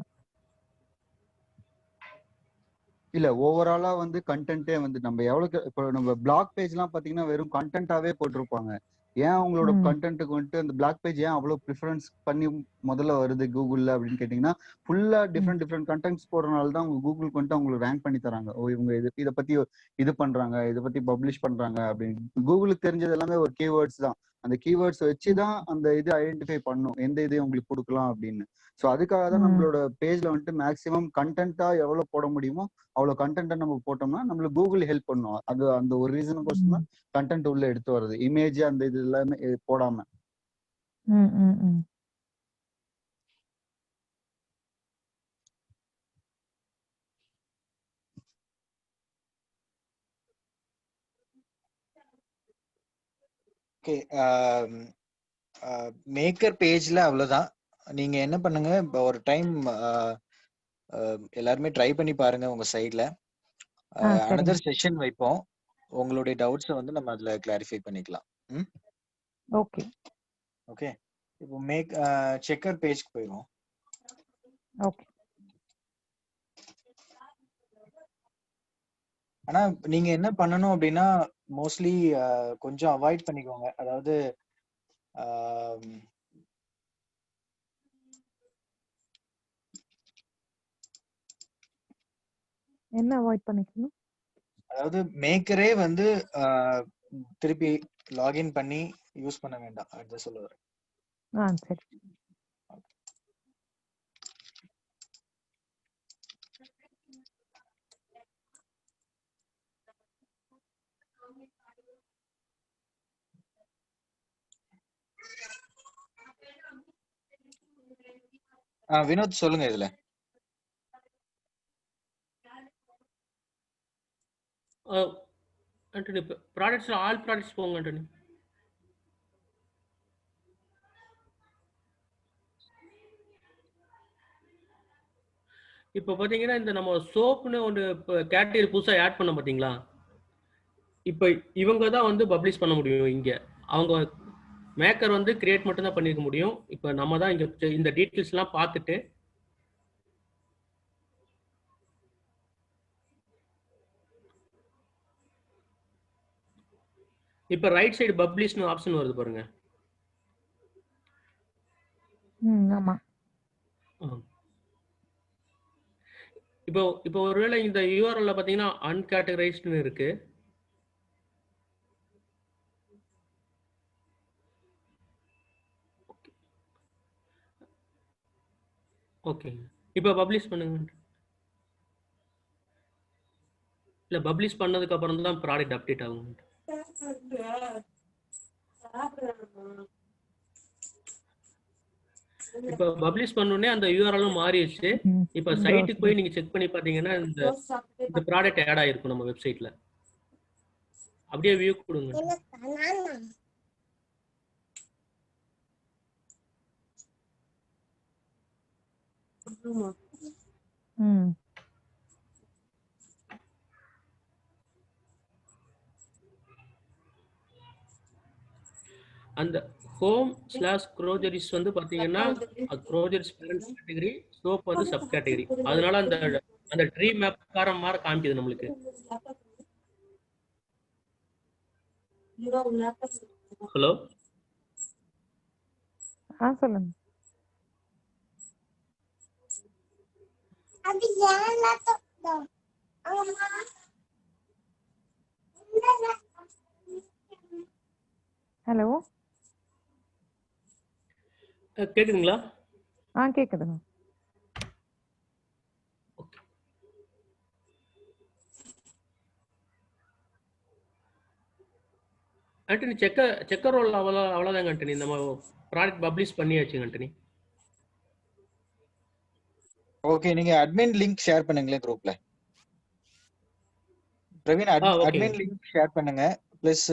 இல்ல ஓவராலா வந்து கண்டென்ட்டே வந்து நம்ம எவ்வளவு இப்போ நம்ம பிளாக் பேஜ் எல்லாம் பாத்தீங்கன்னா வெறும் கண்டென்ட்டாவே போட்டிருப்பாங்க. ஏன் உங்களோட கண்டென்ட்டுக்கு வந்துட்டு அந்த பிளாக் பேஜ் ஏன் அவ்வளவு ப்ரிஃபரன்ஸ் பண்ணி முதல்ல வருது கூகுள்ல அப்படின்னு கேட்டீங்கன்னா, ஃபுல்லா டிஃப்ரெண்ட் கண்டென்ட்ஸ் போடுறதுனால தான் உங்க கூகுளுக்கு வந்துட்டு அவங்களுக்கு ரேங்க் பண்ணி தராங்க. ஓ இவங்க இதை பத்தி இது பண்றாங்க, இதை பத்தி பப்ளிஷ் பண்றாங்க அப்படின்னு. கூகுளுக்கு தெரிஞ்சது எல்லாமே ஒரு கீவேர்ட்ஸ் தான். அந்த கீவேர்ட்ஸ் வச்சுதான் அந்த இது ஐடென்டிஃபை பண்ணும் எந்த இதை உங்களுக்கு கொடுக்கலாம் அப்படின்னு. ஸோ அதுக்காக தான் நம்மளோட பேஜ்ல வந்துட்டு மேக்சிமம் கண்டென்ட்டா எவ்வளவு போட முடியுமோ அவ்வளவு கண்டென்ட்டை நம்ம போட்டோம்னா நம்மளுக்கு கூகுள் ஹெல்ப் பண்ணும். அது அந்த ஒரு ரீசனுக்கோசம் தான் கண்டென்ட் உள்ள எடுத்து வருது, இமேஜ் அந்த இது எல்லாமே போடாம. ஓகே, மேக்கர் பேஜ்ல அவ்வளவுதான். நீங்க என்ன பண்ணுங்க, இப்போ ஒரு டைம் எல்லாருமே ட்ரை பண்ணி பாருங்க உங்க சைட்ல. அனதர் செஷன் வைப்போம், உங்களுடைய டவுட்ஸை வந்து நம்ம அதுல கிளாரிஃபை பண்ணிக்கலாம். ஓகே ஓகே, இப்போ செக்கர் பேஜ்க்கு போயிடுவோம். ஓகே. ஆனா நீங்க என்ன பண்ணணும் அப்படின்னா மோஸ்ட்லி கொஞ்சம் அவாய்ட் பண்ணிக்கோங்க. அதாவது என்ன அவாய்ட் பண்ணிக்கணும்? அதாவது மேக்கரே வந்து திருப்பி லாகின் பண்ணி யூஸ் பண்ண வேண்டாம், அத சொல்ல வரேன். சரி. வினோத் சொல்லுங்க. இதுல ஆண்டனி ப்ராடக்ட்ஸ்ல ஆல் ப்ராடக்ட்ஸ் போங்க ஆண்டனி. இப்போ பாத்தீங்கன்னா இந்த நம்ம சோப்புன்னு ஒன்று இப்போ கேட்டகரி புதுசாக ஆட் பண்ண பார்த்தீங்களா, இப்போ இவங்க தான் வந்து பப்ளிஷ் பண்ண முடியும். இங்கே அவங்க மேக்கர் வந்து கிரியேட் மட்டும் தான் பண்ணிருக்க முடியும். இப்போ நம்ம தான் இங்கே இந்த டீட்டெயில்ஸ்லாம் பார்த்துட்டு இப்போ ரைட் சைடு பப்ளிஷ்னு ஆப்ஷன் வருது பாருங்க. ஆமா. இப்போ ஒருவேளை இந்த யூஆர்எல்ல பாத்தீங்கன்னா அன்கேட்டகரைஸ்ட்னு இருக்கு. ஓகே, இப்போ பப்ளிஷ் பண்ணுங்க. இல்ல பப்ளிஷ் பண்ணதுக்கு அப்புறம் தான் ப்ராடக்ட் அப்டேட் ஆகும். இப்போ பப்ளிஷ் பண்ணோடனே அந்த யூஆர்எல்லும் மாறிடுச்சு. இப்போ சைட்டுக்கு போய் நீங்க செக் பண்ணி பாத்தீங்கன்னா இந்த ப்ராடக்ட் ஆட் ஆயிருக்கும் நம்ம வெப்சைட்ல. அப்படியே வியூ கொடுங்க. ம். அந்த home/groceries வந்து பாத்தீங்கன்னா groceries parent category, soap வந்து sub category. அதனால அந்த ட்ரீ மேப் மாதிரி காமிக்குது நம்மளுக்கு. ஹலோ சொல்லுங்க. ஹலோ கேக்குதுங்களா? கேக்குதுங்க. ஆண்டனி செக்கர் ரோல் அவ்வளவுதாங்க ஆண்டனி. நம்ம ப்ராடக்ட் பப்ளிஷ் பண்ணியாச்சுங்க ஆண்டனி. ஓகே, நீங்க அட்மின் லிங்க் ஷேர் பண்ணுங்களேன் குரூப்ல. பிரவீன் அட்மின் லிங்க் ஷேர் பண்ணுங்க. பிளஸ்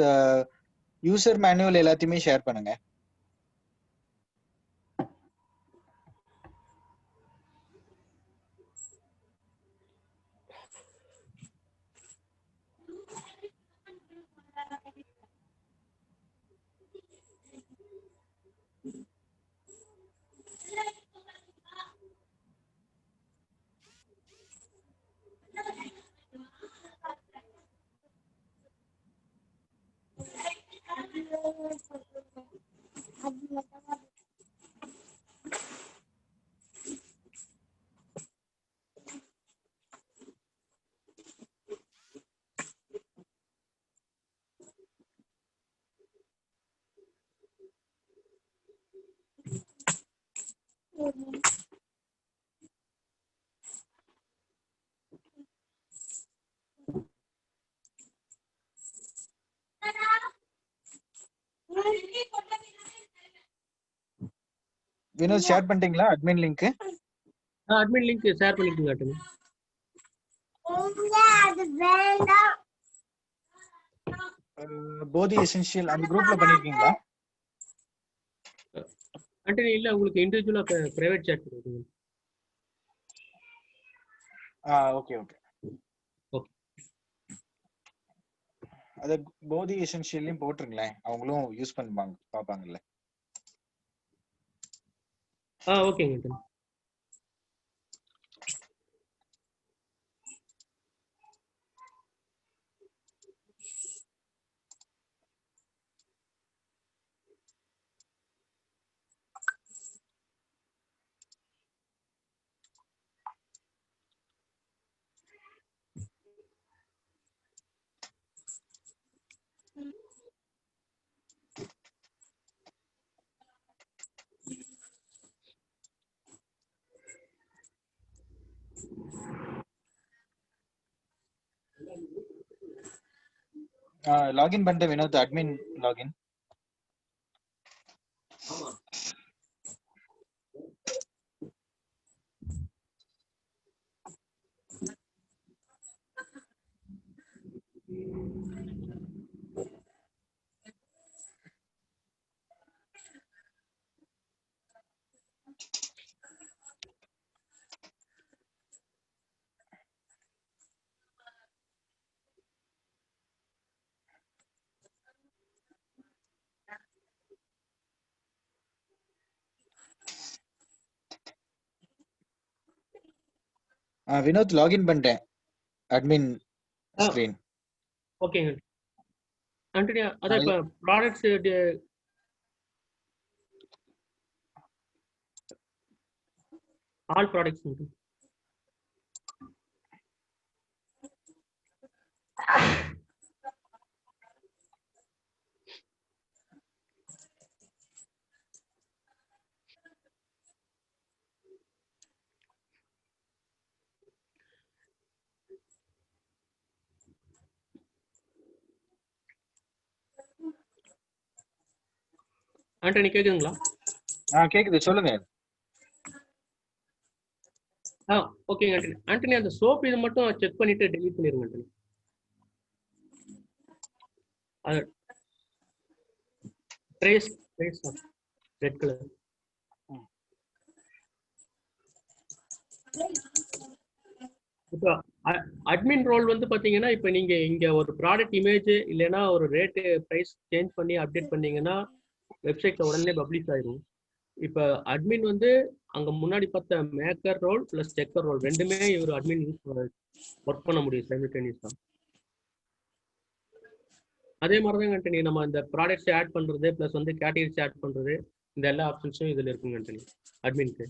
யூசர் மேனுவல் எல்லாத்தையுமே ஷேர் பண்ணுங்க. வினோத் ஷேர் பண்ணிட்டீங்களா admin link? Admin link share பண்ணிக்கோங்க ஆண்டனி. போதி எசென்ஷியல் அந்த குரூப்ல பண்ணிருக்கீங்களா ஆண்டனி? இல்ல, உங்களுக்கு இண்டிவிஜுவலா பிரைவேட் சாட் பண்ணுங்க. Okay okay. அத போதி எசென்ஷியல்லையும் போட்டுருங்களேன், அவங்களும் யூஸ் பண்ணுவாங்க பாப்பாங்கல்ல. ஓகேங்க ஆண்டனி. லாகின் பண்ணிட்டு Vinod admin login. Vinod login பண்ணிட்டேன் அட்மின் ஸ்கிரீன். ஓகேங்க ஆண்டனி. அதான் இப்ப ப்ராடக்ட்ஸ் ஆல் ப்ராடக்ட்ஸ் ஆண்டனி கேக்குதுங்களா? கேக்குது, சொல்லுங்க. ஓகேங்க ஆண்டனி. ஆண்டனி அந்த சோப் இது மட்டும் செக் பண்ணிட்டு டெலீட் பண்ணிருங்க ஆண்டனி. அது ட்ரேஸ் ரெட் கலர். இப்போ அட்மின் ரோல் வந்து பாத்தீங்கன்னா இப்போ நீங்க இங்க ஒரு ப்ராடக்ட் இமேஜ் இல்லைன்னா ஒரு ரேட்டு ப்ரைஸ் சேஞ்ச் பண்ணி அப்டேட் பண்ணீங்கன்னா வெப்சைட்ல உடனே பப்ளிஷ் ஆயிடும். இப்போ அட்மின் வந்து அங்க முன்னாடி பார்த்த maker role plus checker role ரெண்டுமே இவர் அட்மின் ஒர்க் பண்ண முடியும் சைமல்டேனியஸா. அதே மாதிரி தான் கண்டனி நம்ம இந்த ப்ராடக்ட்ஸ் ஆட் பண்றது பிளஸ் வந்து கேட்டகரிஸ் ஆட் பண்றது இந்த எல்லா ஆப்ஷன்ஸும் இதுல இருக்குங்க கண்டனி அட்மின்க்கு.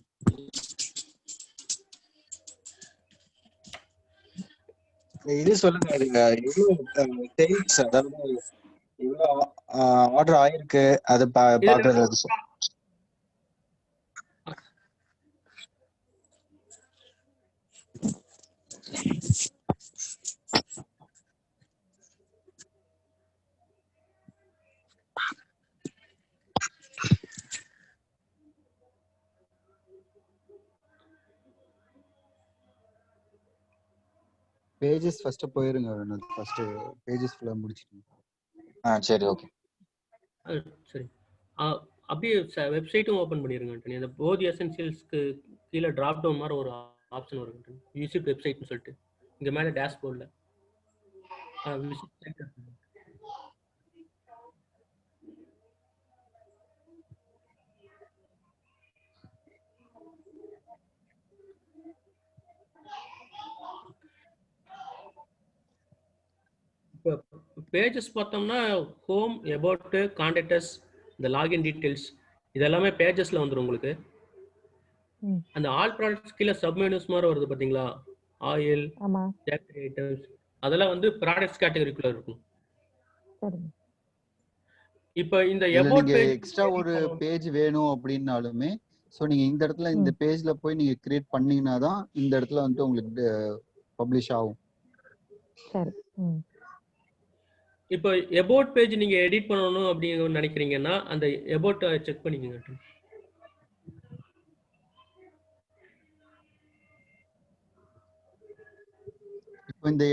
இது சொல்லுங்க, அதுங்க எவ்வளவு சேல்ஸ், அதாவது எவ்வளவு ஆர்டர் ஆயிருக்கு அது பாக்குறது. பேஜஸ் ஃபர்ஸ்ட் போயிருங்க, ஃபர்ஸ்ட் பேஜஸ் ஃபுல்லா முடிச்சிடுங்க. சரி ஓகே. சரி அப்படியே வெப்சைட்டும் ஓபன் பண்ணிருங்க ஆண்டனி. அந்த போத் எசென்ஷியல்ஸ்க்கு கீழே டிராப் டவுன் மாதிரி ஒரு ஆப்ஷன் வரும் ஆண்டனி, விசிட் வெப்சைட்னு சொல்லிட்டு. இங்க மேல டேஷ்போர்ட்ல விசிட் சைட். இப்போ பேஜஸ் பார்த்தோம்னா ஹோம், அபவுட், கான்டாக்டஸ், இந்த லாகின் டீடைல்ஸ் இதெல்லாமே பேஜஸ்ல வந்துடும் உங்களுக்கு. அந்த ஆல் ப்ராடக்ட்ஸ் கீழே சப்மெனுஸ் மாதிரி வருது பாத்தீங்களா, ஆயில், பேக்கரி ஐட்டம்ஸ், அதெல்லாம் வந்து ப்ராடக்ட்ஸ் கேட்டகரிக்குள்ள இருக்கும். இப்போ இந்த அபவுட் பேஜ் எக்ஸ்ட்ரா ஒரு பேஜ் வேணும் அப்படின்னாலுமே ஸோ நீங்க இந்த இடத்துல இந்த பேஜ்ல போய் நீங்க கிரியேட் பண்ணீங்கன்னா தான் இந்த இடத்துல வந்து உங்களுக்கு பப்ளிஷ் ஆகும். சரி. இப்போ அபவுட் பேஜ் நீங்க எடிட் பண்ணணும் அப்படின்னு நினைக்கிறீங்கன்னா அந்த அபவுட் செக் பண்ணிக்கங்க. இப்போ இந்த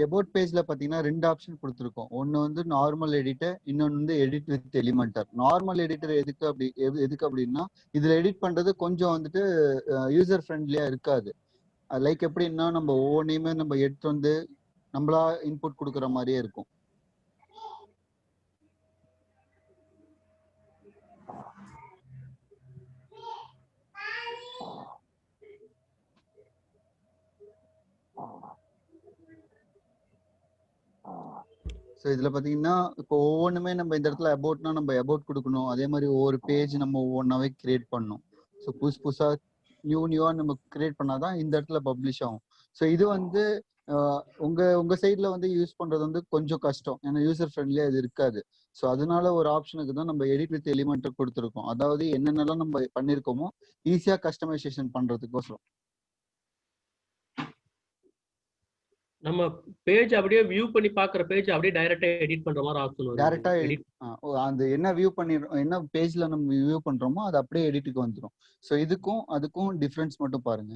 எபோட் பேஜ்ல பாத்தீங்கன்னா 2 ஆப்ஷன் கொடுத்துருக்கோம். ஒன்னு வந்து நார்மல் எடிட்டர், இன்னொன்னு வந்து edit with Elementor. Normal editor எதுக்கு அப்படின்னா இதுல எடிட் பண்றது கொஞ்சம் வந்துட்டு யூசர் ஃப்ரெண்ட்லியா இருக்காது. லைக் எப்படின்னா நம்ம ஒவ்வொன்றையுமே நம்ம எடுத்து வந்து நம்மளா இன்புட் கொடுக்குற மாதிரியே இருக்கும். ஸோ இதுல பாத்தீங்கன்னா இப்போ ஒவ்வொன்றுமே நம்ம இந்த இடத்துல அபவுட்னா நம்ம அபவுட் கொடுக்கணும். அதே மாதிரி ஒவ்வொரு பேஜ் நம்ம ஒவ்வொன்றாவே கிரியேட் பண்ணணும். ஸோ புதுசா நியூவா நம்ம கிரியேட் பண்ணாதான் இந்த இடத்துல பப்ளிஷ் ஆகும். ஸோ இது வந்து உங்க சைட்ல வந்து யூஸ் பண்றது வந்து கொஞ்சம் கஷ்டம், ஏன்னா யூசர் ஃப்ரெண்ட்லியா இது இருக்காது. ஸோ அதனால ஒரு ஆப்ஷனுக்கு தான் நம்ம எடிட் வித் எலிமெண்டர் கொடுத்துருக்கோம். அதாவது என்னென்னலாம் நம்ம பண்ணிருக்கோமோ ஈஸியா கஸ்டமைசேஷன் பண்றதுக்கோசரம். நம்ம பேஜ் அப்படியே வியூ பண்ணி பாக்குற பேஜ் அப்படியே டைரக்டா எடிட் பண்ற மாதிரி ஆப்ஷன் வரும். டைரக்டா அந்த என்ன வியூ பண்ணிடுறோம், என்ன பேஜ்ல நம்ம வியூ பண்றோமோ அது அப்படியே எடிட்டுக்கு வந்துடும். ஸோ அதுக்கும் டிஃபரன்ஸ் மட்டும் பாருங்க.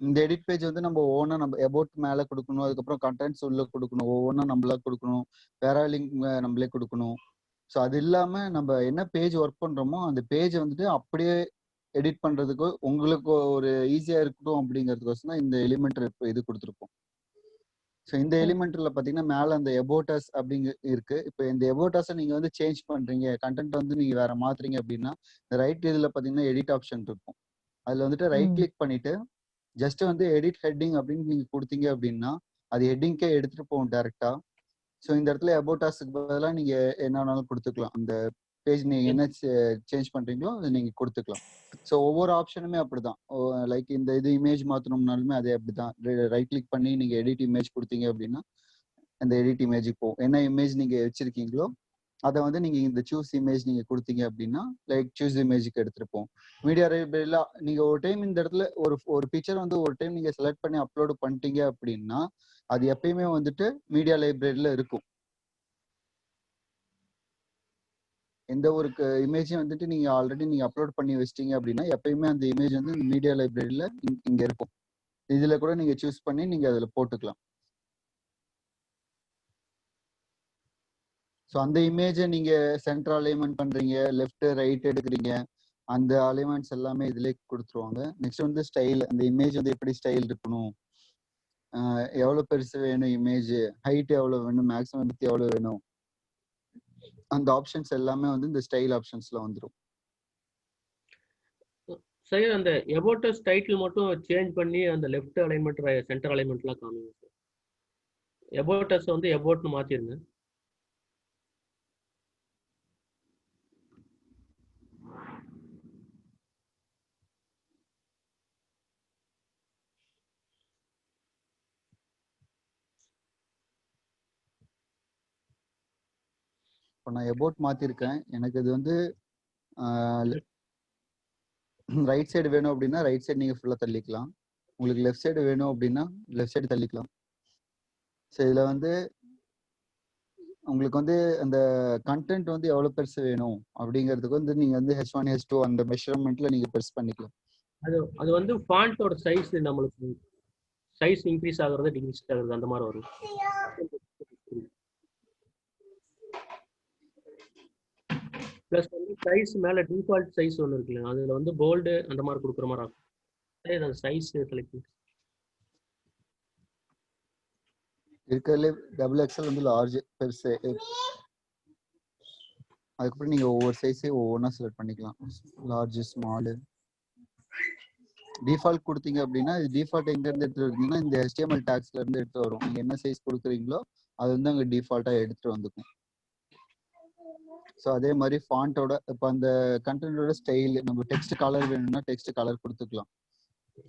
இந்த எடிட் பேஜ் வந்து நம்ம ஒவ்வொன்றா நம்ம அபவுட் மேல கொடுக்கணும், அதுக்கப்புறம் கண்டென்ட்ஸ் உள்ள கொடுக்கணும், ஒவ்வொன்றா நம்மளா கொடுக்கணும், வேற லிங்க் நம்மளே கொடுக்கணும். ஸோ அது இல்லாம நம்ம என்ன பேஜ் ஒர்க் பண்றோமோ அந்த பேஜ் வந்துட்டு அப்படியே எடிட் பண்றதுக்கு உங்களுக்கு ஒரு ஈஸியா இருக்கட்டும் அப்படிங்கிறதுக்கோசம் தான் இந்த எலிமெண்டர் இது கொடுத்துருக்கோம். ஸோ இந்த எலிமெண்ட்ல பாத்தீங்கன்னா மேல அந்த எபோட்டஸ் அப்படிங்க இருக்கு. இப்போ இந்த எபோட்டஸை நீங்க வந்து சேஞ்ச் பண்றீங்க, கண்டென்ட் வந்து நீங்க வேற மாத்துறீங்க அப்படின்னா இந்த ரைட் இதுல பாத்தீங்கன்னா எடிட் ஆப்ஷன் இருக்கும். அதுல வந்துட்டு ரைட் கிளிக் பண்ணிட்டு ஜஸ்ட் வந்து எடிட் ஹெட்டிங் அப்படின்னு நீங்க கொடுத்தீங்க அப்படின்னா அது ஹெட்டிங்கே எடுத்துட்டு போகும் டைரக்டா. ஸோ இந்த இடத்துல அபோட்டாஸ்க்கு பதிலாக நீங்க என்ன வேணாலும் கொடுத்துக்கலாம். அந்த பேஜ் நீங்க என்ன சேஞ்ச் பண்றீங்களோ அதை நீங்க கொடுத்துக்கலாம். ஸோ ஒவ்வொரு ஆப்ஷனுமே அப்படிதான். லைக் இந்த இது இமேஜ் மாத்தணும்னாலுமே அதே அப்படிதான். ரைட் கிளிக் பண்ணி நீங்க எடிட் இமேஜ் கொடுத்தீங்க அப்படின்னா அந்த எடிட் இமேஜுக்கு போகும். என்ன இமேஜ் நீங்க வச்சிருக்கீங்களோ அதை வந்து நீங்க இந்த சூஸ் இமேஜ் நீங்க கொடுத்தீங்க அப்படின்னா லைக் சூஸ் இமேஜுக்கு எடுத்துருப்போம். மீடியா லைப்ரரியில நீங்க ஒரு டைம் இந்த இடத்துல ஒரு பிக்சர் வந்து ஒரு டைம் நீங்க செலக்ட் பண்ணி அப்லோட் பண்ணிட்டீங்க அப்படின்னா அது எப்பயுமே வந்துட்டு மீடியா லைப்ரரியில இருக்கும். எந்த ஒரு இமேஜையும் வந்துட்டு நீங்க ஆல்ரெடி நீங்க அப்லோட் பண்ணி வச்சிட்டீங்க அப்படின்னா எப்பயுமே அந்த இமேஜ் வந்து மீடியா லைப்ரரியில இங்க இருக்கும். இதுல கூட நீங்க சூஸ் பண்ணி நீங்க அதுல போட்டுக்கலாம். ஸோ அந்த இமேஜை நீங்க சென்டர் அலைன்மெண்ட் பண்றீங்க, லெஃப்ட் ரைட் எடுக்கிறீங்க, அந்த அலைன்மெண்ட்ஸ் எல்லாமே இதுலயே கொடுத்துருவாங்க. நெக்ஸ்ட் வந்து ஸ்டைல், அந்த இமேஜ் வந்து எப்படி ஸ்டைல் இருக்கணும், எவ்வளவு பெருசு வேணும் இமேஜ், ஹைட் எவ்வளவு வேணும், மேக்ஸிமம் வித் எவ்வளவு வேணும், அந்த ஆப்ஷன்ஸ் எல்லாமே வந்து இந்த ஸ்டைல் ஆப்ஷன்ஸ்ல வந்துடும். சரி, அந்த எபோட்டஸ் டைட்டில் மட்டும் சேஞ்ச் பண்ணி அந்த லெஃப்ட் அலைன்மெண்ட் சென்டர் அலைன்மெண்ட்லாம் காமிங்க சார். எபோட்டஸ் வந்து எபோட்னு மாத்திருங்க. இப்போ நான் எபோட் மாத்திருக்கேன். எனக்கு இது வந்து ரைட் சைடு வேணும் அப்படின்னா ரைட் சைடு நீங்க ஃபுல்லா தள்ளிக்கலாம். உங்களுக்கு லெஃப்ட் சைடு வேணும் அப்படின்னா லெஃப்ட் சைடு தள்ளிக்கலாம். ஸோ இதுல வந்து உங்களுக்கு வந்து அந்த கண்டென்ட் வந்து எவ்வளவு பெருசு வேணும் அப்படிங்கிறதுக்கு வந்து நீங்க வந்து H1 H2 அந்த மெஷர்மெண்ட்ல நீங்க பெருசு பண்ணிக்கலாம். அது வந்து ஃபாண்டோட சைஸ் நம்மளுக்கு சைஸ் இன்க்ரீஸ் ஆகுறது டிக்ரீஸ் ஆகுறது அந்த மாதிரி வரும். பிளஸ் வந்து சைஸ் மேல டிஃபால்ட் சைஸ் ஒன்று இருக்குல்ல, அதுல வந்து போல்டு அந்த மாதிரி கொடுக்குற மாதிரி ஆகும். அந்த சைஸ் செலக்ட் இருக்கிறதுல XXL வந்து லார்ஜ் பெருசு. அதுக்கப்புறம் நீங்க ஒவ்வொரு சைஸையும் ஒவ்வொன்றா செலக்ட் பண்ணிக்கலாம். Large, small. டிஃபால்ட் கொடுத்தீங்க அப்படின்னா இது டிஃபால்ட் எங்க இருந்து எடுத்து வருதுன்னா இந்த HTML டாக்ஸ்ல இருந்து எடுத்து வரும். நீங்க என்ன சைஸ் கொடுக்குறீங்களோ அது வந்து அங்க டிஃபால்ட்டா எடுத்துட்டு வந்துக்கும். ஸோ அதே மாதிரி ஃபாண்டோட இப்போ அந்த கண்டென்ட்டோட ஸ்டைல், நம்ம டெக்ஸ்ட் கலர் வேணும்னா டெக்ஸ்ட் கலர் கொடுத்துக்கலாம்.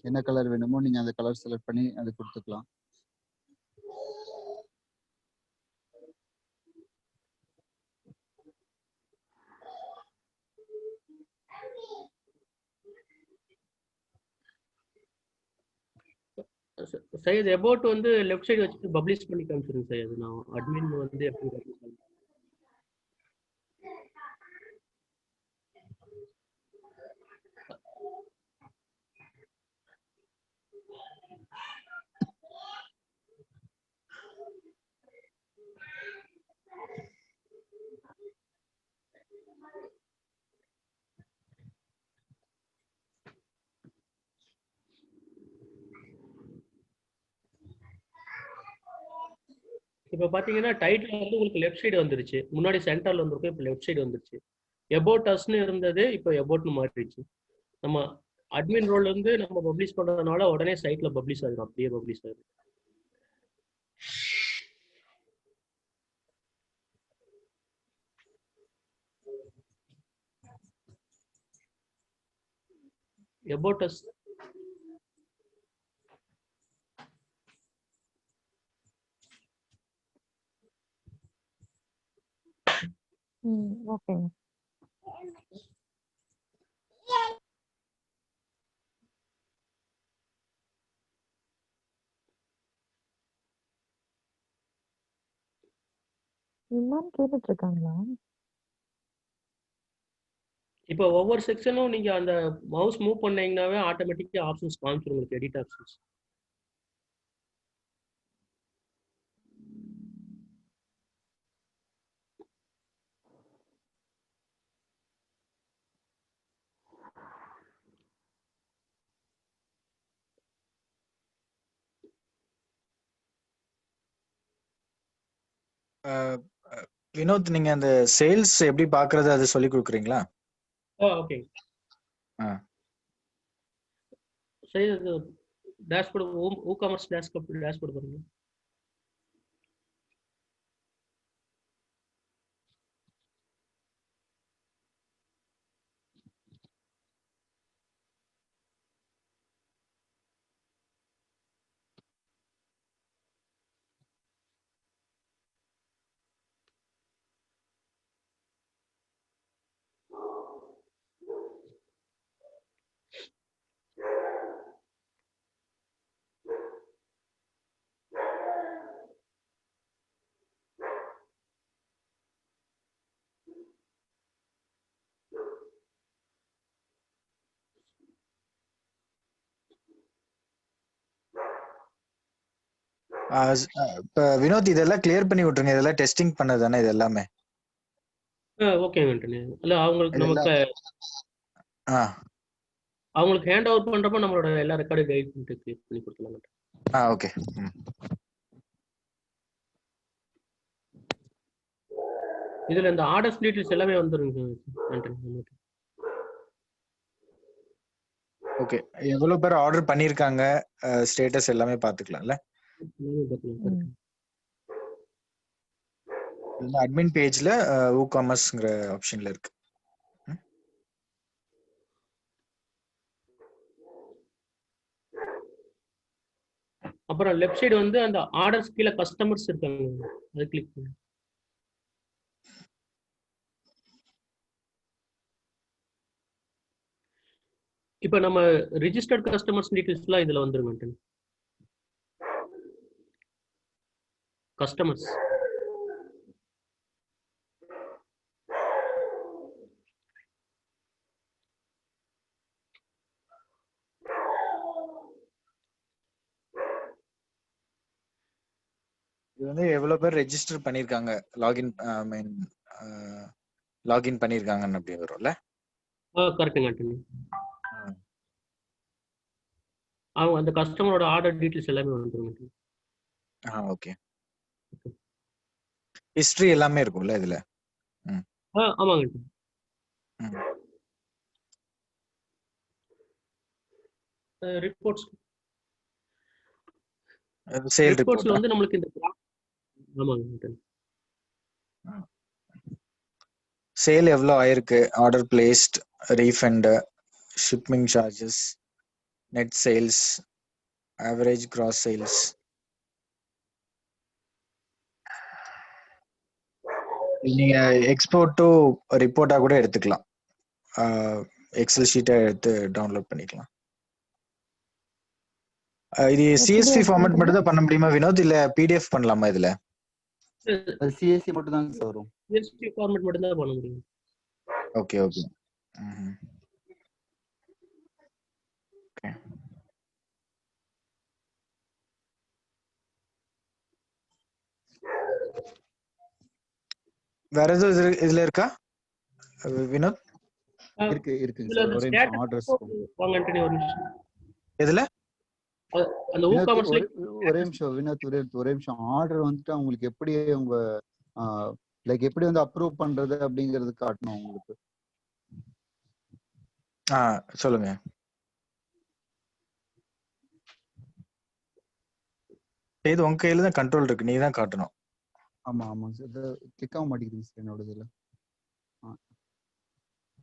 என்ன கலர் வேணுமோ நீங்க அந்த கலர் செலக்ட் பண்ணி அது கொடுத்துக்கலாம். சைஸ் எபோட் வந்து லெஃப்ட் சைடு வச்சுட்டு பப்ளிஷ் பண்ணி காமிச்சிருங்க சார். அது நான் அட்மின் வந்து எப்படி இப்போ பார்த்தீங்கன்னா டைட்டில் வந்து உங்களுக்கு லெஃப்ட் சைடு வந்துருச்சு. முன்னாடி சென்டர்ல வந்திருக்கும், இப்போ லெஃப்ட் சைடு வந்துருச்சு. எபோட் அஸ்ன்னு இருந்தது, இப்போ எபோட்னு மாறிடுச்சு. நம்ம அட்மின் ரோல்ல இருந்து நம்ம பப்ளிஷ் பண்றதுனால உடனே சைட்ல பப்ளிஷ் ஆகிடும், அப்படியே பப்ளிஷ் ஆகிடும். About us. Okay. இன்னும் கேட்டுட்டு இருக்காங்களா? இப்போ ஒவ்வொரு செக்ஷனும் நீங்க அந்த மவுஸ் மூவ் பண்ணீங்கன்னாவே ஆட்டோமேட்டிக்கா ஆப்ஷன்ஸ் காமிச்சிரும் உங்களுக்கு, எடிட் ஆப்ஷன்ஸ். வினோத், நீங்க அந்த சேல்ஸ் எப்படி பாக்குறது அது சொல்லி கொடுக்குறீங்களா? ஓகே. சரி, அது டேஷ்போர்ட் WooCommerce டேஷ்போர்ட் பாருங்க. இப்ப வினோத் இதெல்லாம் கிளியர் பண்ணி விட்டுருங்க. இதெல்லாம் டெஸ்டிங் பண்ணது தானே இது எல்லாமே? ஓகே ஆண்டனி. இல்ல அவங்களுக்கு நமக்கு ஆ அவங்களுக்கு ஹேண்ட் ஓவர் பண்றப்ப நம்மளோட எல்லா ரெக்கார்டும் கைட் பண்ணிட்டு கிரியேட் பண்ணி கொடுத்துடலாம். ஓகே. இதுல இந்த ஆர்டர்ஸ் டீடைல்ஸ் எல்லாமே வந்துருங்க. ஓகே, எவ்வளவு பேர் ஆர்டர் பண்ணிருக்காங்க, ஸ்டேட்டஸ் எல்லாமே பாத்துக்கலாம்ல. அட்மின் பேஜ்ல WooCommerceங்கிற ஆப்ஷன்ல இருக்கு. அப்புறம் லெஃப்ட் சைடு வந்து அந்த ஆர்டர்ஸ் கீழ கஸ்டமர்ஸ் இருக்காங்க, அதை கிளிக் பண்ணுங்க. இப்போ நம்ம ரிஜிஸ்டர்ட் கஸ்டமர்ஸ் டீடைல்ஸ்லாம் இதுல வந்துருங்க. கஸ்டமர்ஸ் இது வந்து எவ்வளவு பேர் ரெஜிஸ்டர் பண்ணிருக்காங்க, லாகின் லாகின் பண்ணிருக்காங்கன்னு அப்படி வரும்ல. கரெக்ட்டுங்க. அவங்க அந்த கஸ்டமரோட ஆர்டர் டீடைல்ஸ் எல்லாமே வந்துருங்க. ஓகே. ஹிஸ்டரி எல்லாமே இருக்கும்ல இதுல. ஆமாங்க. ரிப்போர்ட்ஸ் சேல் ரிப்போர்ட்ஸ்ல வந்து நமக்கு இந்த ஆமாங்க. சேல் எவ்வளோ ஆயிருக்கு, order placed, refund, shipping charges, net sales, average cross sales. நீங்க எக்ஸ்போர்ட் டு ரிப்போர்ட்டா கூட எடுத்துக்கலாம், எக்ஸல் ஷீட்டை எடுத்து டவுன்லோட் பண்ணிக்கலாம். இது சிஎஸ்வி ஃபார்மேட் மட்டும் தான் பண்ண முடியுமா வினோத், இல்ல பிடிஎஃப் பண்ணலாமா இதுல? சிஎஸ்வி மட்டும் தான் சார் வரும். சிஎஸ்வி ஃபார்மேட் மட்டும் தான் பண்ண முடியும். Okay okay. வேற எதுவும் இதுல இருக்கா வினோத்? இருக்குங்க சார். ஒரே நிமிஷம் ஆர்டர்ஸ் எதுல அந்த WooCommerce ஒரே நிமிஷம் வினோத், ஒரே நிமிஷம். ஆர்டர் வந்துட்டு அவங்களுக்கு எப்படி உங்க லைக் எப்படி வந்து அப்ரூவ் பண்றது அப்படிங்கறது காட்டணும் உங்களுக்கு. சொல்லுங்க. இது உங்க கையில தான் கண்ட்ரோல் இருக்கு, நீ தான் காட்டணும். ஆமா ஆமாங்க சார். இது கிளிக் ஆக மாட்டேங்குது சார் என்னோட இதுல.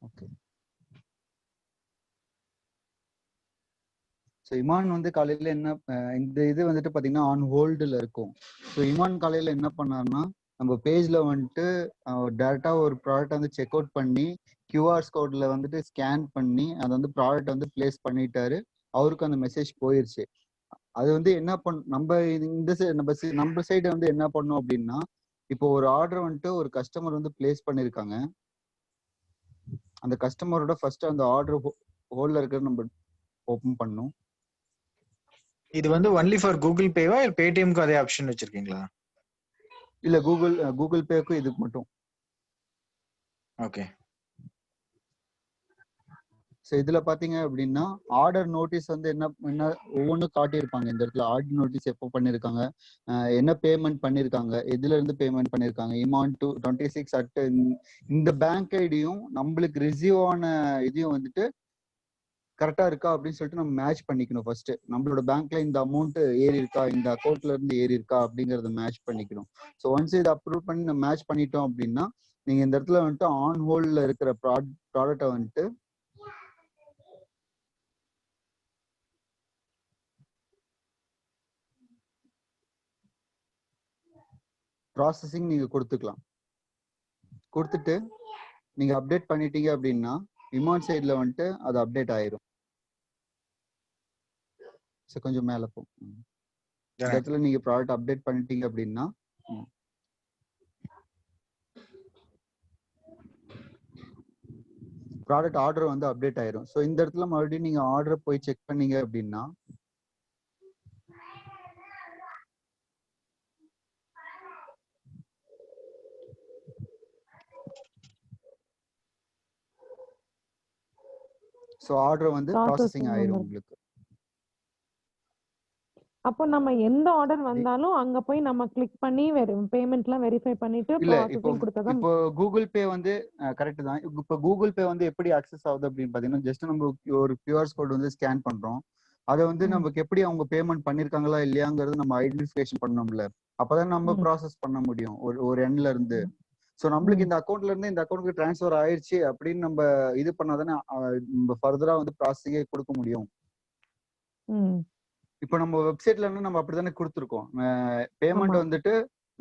ஓகே. ஸோ இமான் வந்து காலையில என்ன இந்த இது வந்துட்டு பாத்தீங்கன்னா ஆன் ஹோல்டுல இருக்கும். ஸோ இமான் காலையில என்ன பண்ணாருன்னா, நம்ம பேஜ்ல வந்துட்டு டேரக்டா ஒரு ப்ராடக்ட் வந்து செக் அவுட் பண்ணி கியூஆர் கோட்ல வந்துட்டு ஸ்கேன் பண்ணி அதை வந்து ப்ராடக்ட் வந்து பிளேஸ் பண்ணிட்டாரு. அவருக்கு அந்த மெசேஜ் போயிருச்சு. அது வந்து என்ன நம்ம இந்த நம்ம சைடு வந்து என்ன பண்ணோம் அப்படின்னா, இப்போ ஒரு ஆர்டர் வந்துட்டு ஒரு கஸ்டமர் வந்து பிளேஸ் பண்ணிருக்காங்க. அந்த கஸ்டமரோட ஃபர்ஸ்ட் அந்த ஆர்டர் ஹோல்ல இருக்கிறது நம்ம ஓபன் பண்ணணும். இது வந்து ஒன்லி ஃபார் கூகுள் பேவா இல்ல பேடிஎம்க்கு அதே ஆப்ஷன் வச்சிருக்கீங்களா? இல்ல கூகுள் பேக்கு இதுக்கு மட்டும். ஓகே. ஸோ இதுல பாத்தீங்க அப்படின்னா ஆர்டர் நோட்டீஸ் வந்து என்ன ஒவ்வொன்றும் காட்டியிருப்பாங்க. இந்த இடத்துல ஆர்டர் நோட்டீஸ் எப்போ பண்ணிருக்காங்க, என்ன பேமெண்ட் பண்ணிருக்காங்க, எதுல இருந்து பேமெண்ட் பண்ணிருக்காங்க, இமான் 26 அட் இந்த பேங்க் ஐடியும் நம்மளுக்கு ரிசீவ் ஆன இதையும் வந்துட்டு கரெக்டா இருக்கா அப்படின்னு சொல்லிட்டு நம்ம மேட்ச் பண்ணிக்கணும். ஃபர்ஸ்ட் நம்மளோட பேங்க்ல இந்த அமௌண்ட் ஏறி இருக்கா, இந்த அக்கௌண்ட்ல இருந்து ஏறி இருக்கா அப்படிங்கறத மேட்ச் பண்ணிக்கணும். ஸோ ஒன்ஸ் இதை அப்ரூவ் பண்ணி நம்ம மேட்ச் பண்ணிட்டோம் அப்படின்னா, நீங்க இந்த இடத்துல வந்துட்டு ஆன் ஹோல்ட்ல இருக்கிற ப்ராடக்ட்டை வந்துட்டு ப்ராசஸிங் நீங்க கொடுத்துக்கலாம். கொடுத்துட்டு நீங்க அப்டேட் பண்ணிட்டீங்க அப்படின்னா இமான் சைட்ல வந்துட்டு அது அப்டேட் ஆயிரும். கொஞ்சம் மேல போ. இந்த இடத்துல நீங்க ப்ராடக்ட் அப்டேட் பண்ணிட்டீங்க அப்படின்னா ப்ராடக்ட் ஆர்டர் வந்து அப்டேட் ஆயிரும். ஸோ இந்த இடத்துல மறுபடியும் நீங்க ஆர்டர் போய் செக் பண்ணீங்க அப்படின்னா ஸோ ஆர்டர் வந்து ப்ராசஸிங் ஆயிரும் உங்களுக்கு. அப்போ நம்ம எந்த ஆர்டர் வந்தாலும் அங்க போய் நம்ம கிளிக் பண்ணி பேமெண்ட்லாம் வெரிஃபை பண்ணிட்டு இல்ல இப்போ ப்ராசஸிங் கொடுத்தாதான். இப்போ கூகுள் பே வந்து கரெக்ட் தான். இப்போ கூகுள் பே வந்து எப்படி அக்சஸ் ஆகுது அப்படின்னு பாத்தீங்கன்னா, ஜஸ்ட் நம்ம ஒரு QR கோட் வந்து ஸ்கேன் பண்றோம். அதை வந்து நமக்கு எப்படி அவங்க பேமெண்ட் பண்ணிருக்காங்களா இல்லையாங்கிறது நம்ம ஐடென்டிஃபிகேஷன் பண்ணணும்ல. அப்பதான் நம்ம ப்ராசஸ் பண்ண முடியும் ஒரு எண்ட்ல இருந்து. ஸோ நம்மளுக்கு இந்த அக்கௌண்ட்ல இருந்து இந்த அக்கௌண்ட்டுக்கு டிரான்ஸ்ஃபர் ஆயிடுச்சு அப்படின்னு நம்ம இது பண்ணாதானே நம்ம ஃபர்தரா வந்து ப்ராசஸிங்கே கொடுக்க முடியும். இப்போ நம்ம வெப்சைட்ல இருந்து நம்ம அப்படித்தானே கொடுத்துருக்கோம். பேமெண்ட் வந்துட்டு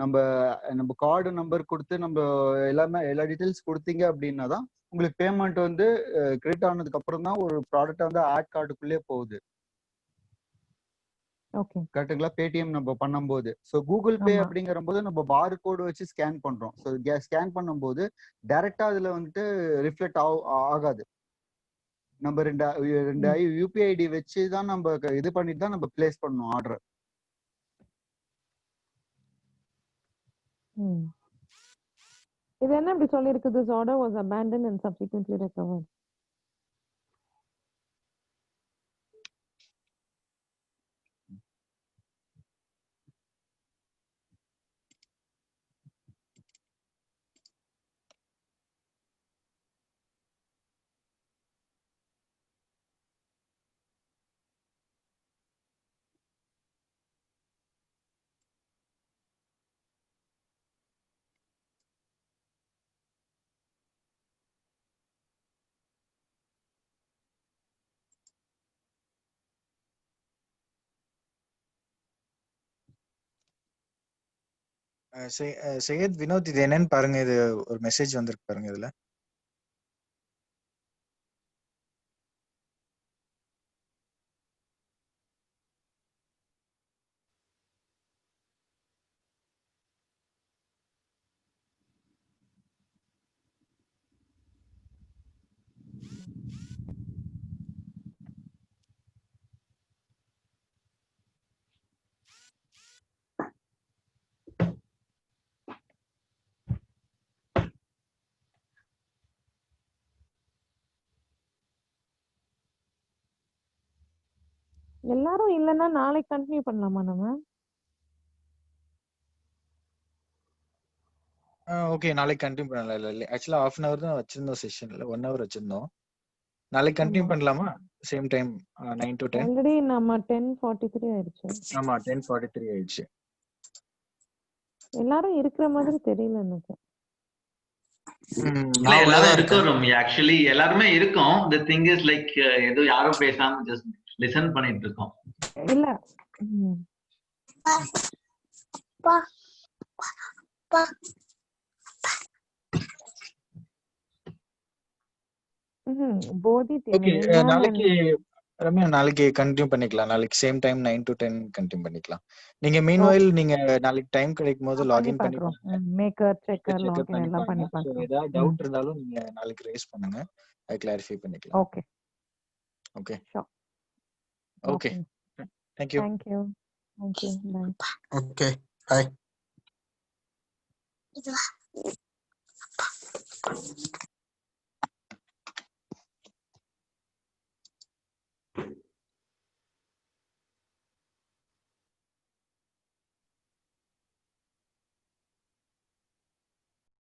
நம்ம கார்டு நம்பர் கொடுத்து நம்ம எல்லா டீடைல்ஸ் கொடுத்தீங்க அப்படின்னா தான் உங்களுக்கு பேமெண்ட் வந்து கிரெடிட் ஆனதுக்கு அப்புறம் தான் ஒரு ப்ராடக்ட் வந்து ஆட் கார்டுக்குள்ளே போகுது. கரெக்டுங்களா? பேடிஎம் நம்ம பண்ணும்போது. ஸோ கூகுள் பே அப்படிங்கிற போது நம்ம பார் கோடு வச்சு ஸ்கேன் பண்றோம். ஸோ ஸ்கேன் பண்ணும்போது டைரக்டா அதுல வந்துட்டு ரிஃப்ளெக்ட் ஆகாது. நம்ம ரெண்டு யூபிஐ ஐடி வச்சு தான் நம்ம இது பண்ணிட்டு தான் நம்ம பிளேஸ் பண்ணணும் ஆர்டர். இது என்ன இப்படி சொல்லிருக்கு? This order was abandoned and subsequently recovered. Syed Vinod, இது என்னன்னு பாருங்க. இது ஒரு மெசேஜ் வந்திருக்கு பாருங்க இதுல. எல்லாரும் இல்லைன்னா நாளைக்கு கண்டினியூ பண்ணலாமா நம்ம? ஓகே, நாளைக்கு கண்டினியூ பண்ணலாம். இல்ல ஆக்சுவலா half an hour தான் வச்சிருந்தோம் செஷன்ல. 1 hour வச்சிருந்தோம். நாளைக்கு கண்டினியூ பண்ணலாமா? Same time 9 to 10. ஆல்ரெடி நம்ம 10:43 ஆயிடுச்சு. ஆமா 10:43 ஆயிடுச்சு. எல்லாரும் இருக்கிற மாதிரி தெரியல எனக்கு. எல்லாரும் இருக்கோம். ஆக்சுவலி எல்லாருமே இருக்கோம். the thing is like ஏதோ யாரும் பேசாம just listen பண்ணிட்டு இருக்கோம். இல்ல போதி ஓகே, நாளைக்கு ரம்யா நாளைக்கு கண்டினியூ பண்ணிக்கலாம். நாளைக்கு சேம் டைம் 9 to 10 கண்டினியூ பண்ணிக்கலாம். நீங்க மீன்வைல் நீங்க நாளைக்கு டைம் கிடைக்கும் போது லாகின் பண்ணி மேக்கர் செக்கர் லாகின் எல்லாம் பண்ணி பாருங்க. ஏதாவது டவுட் இருந்தாலும் நீங்க நாளைக்கு ரைஸ் பண்ணுங்க. அதை கிளாரிஃபை பண்ணிக்கலாம். Okay okay sure. Okay, thank you. Thank you. Bye. Okay, bye.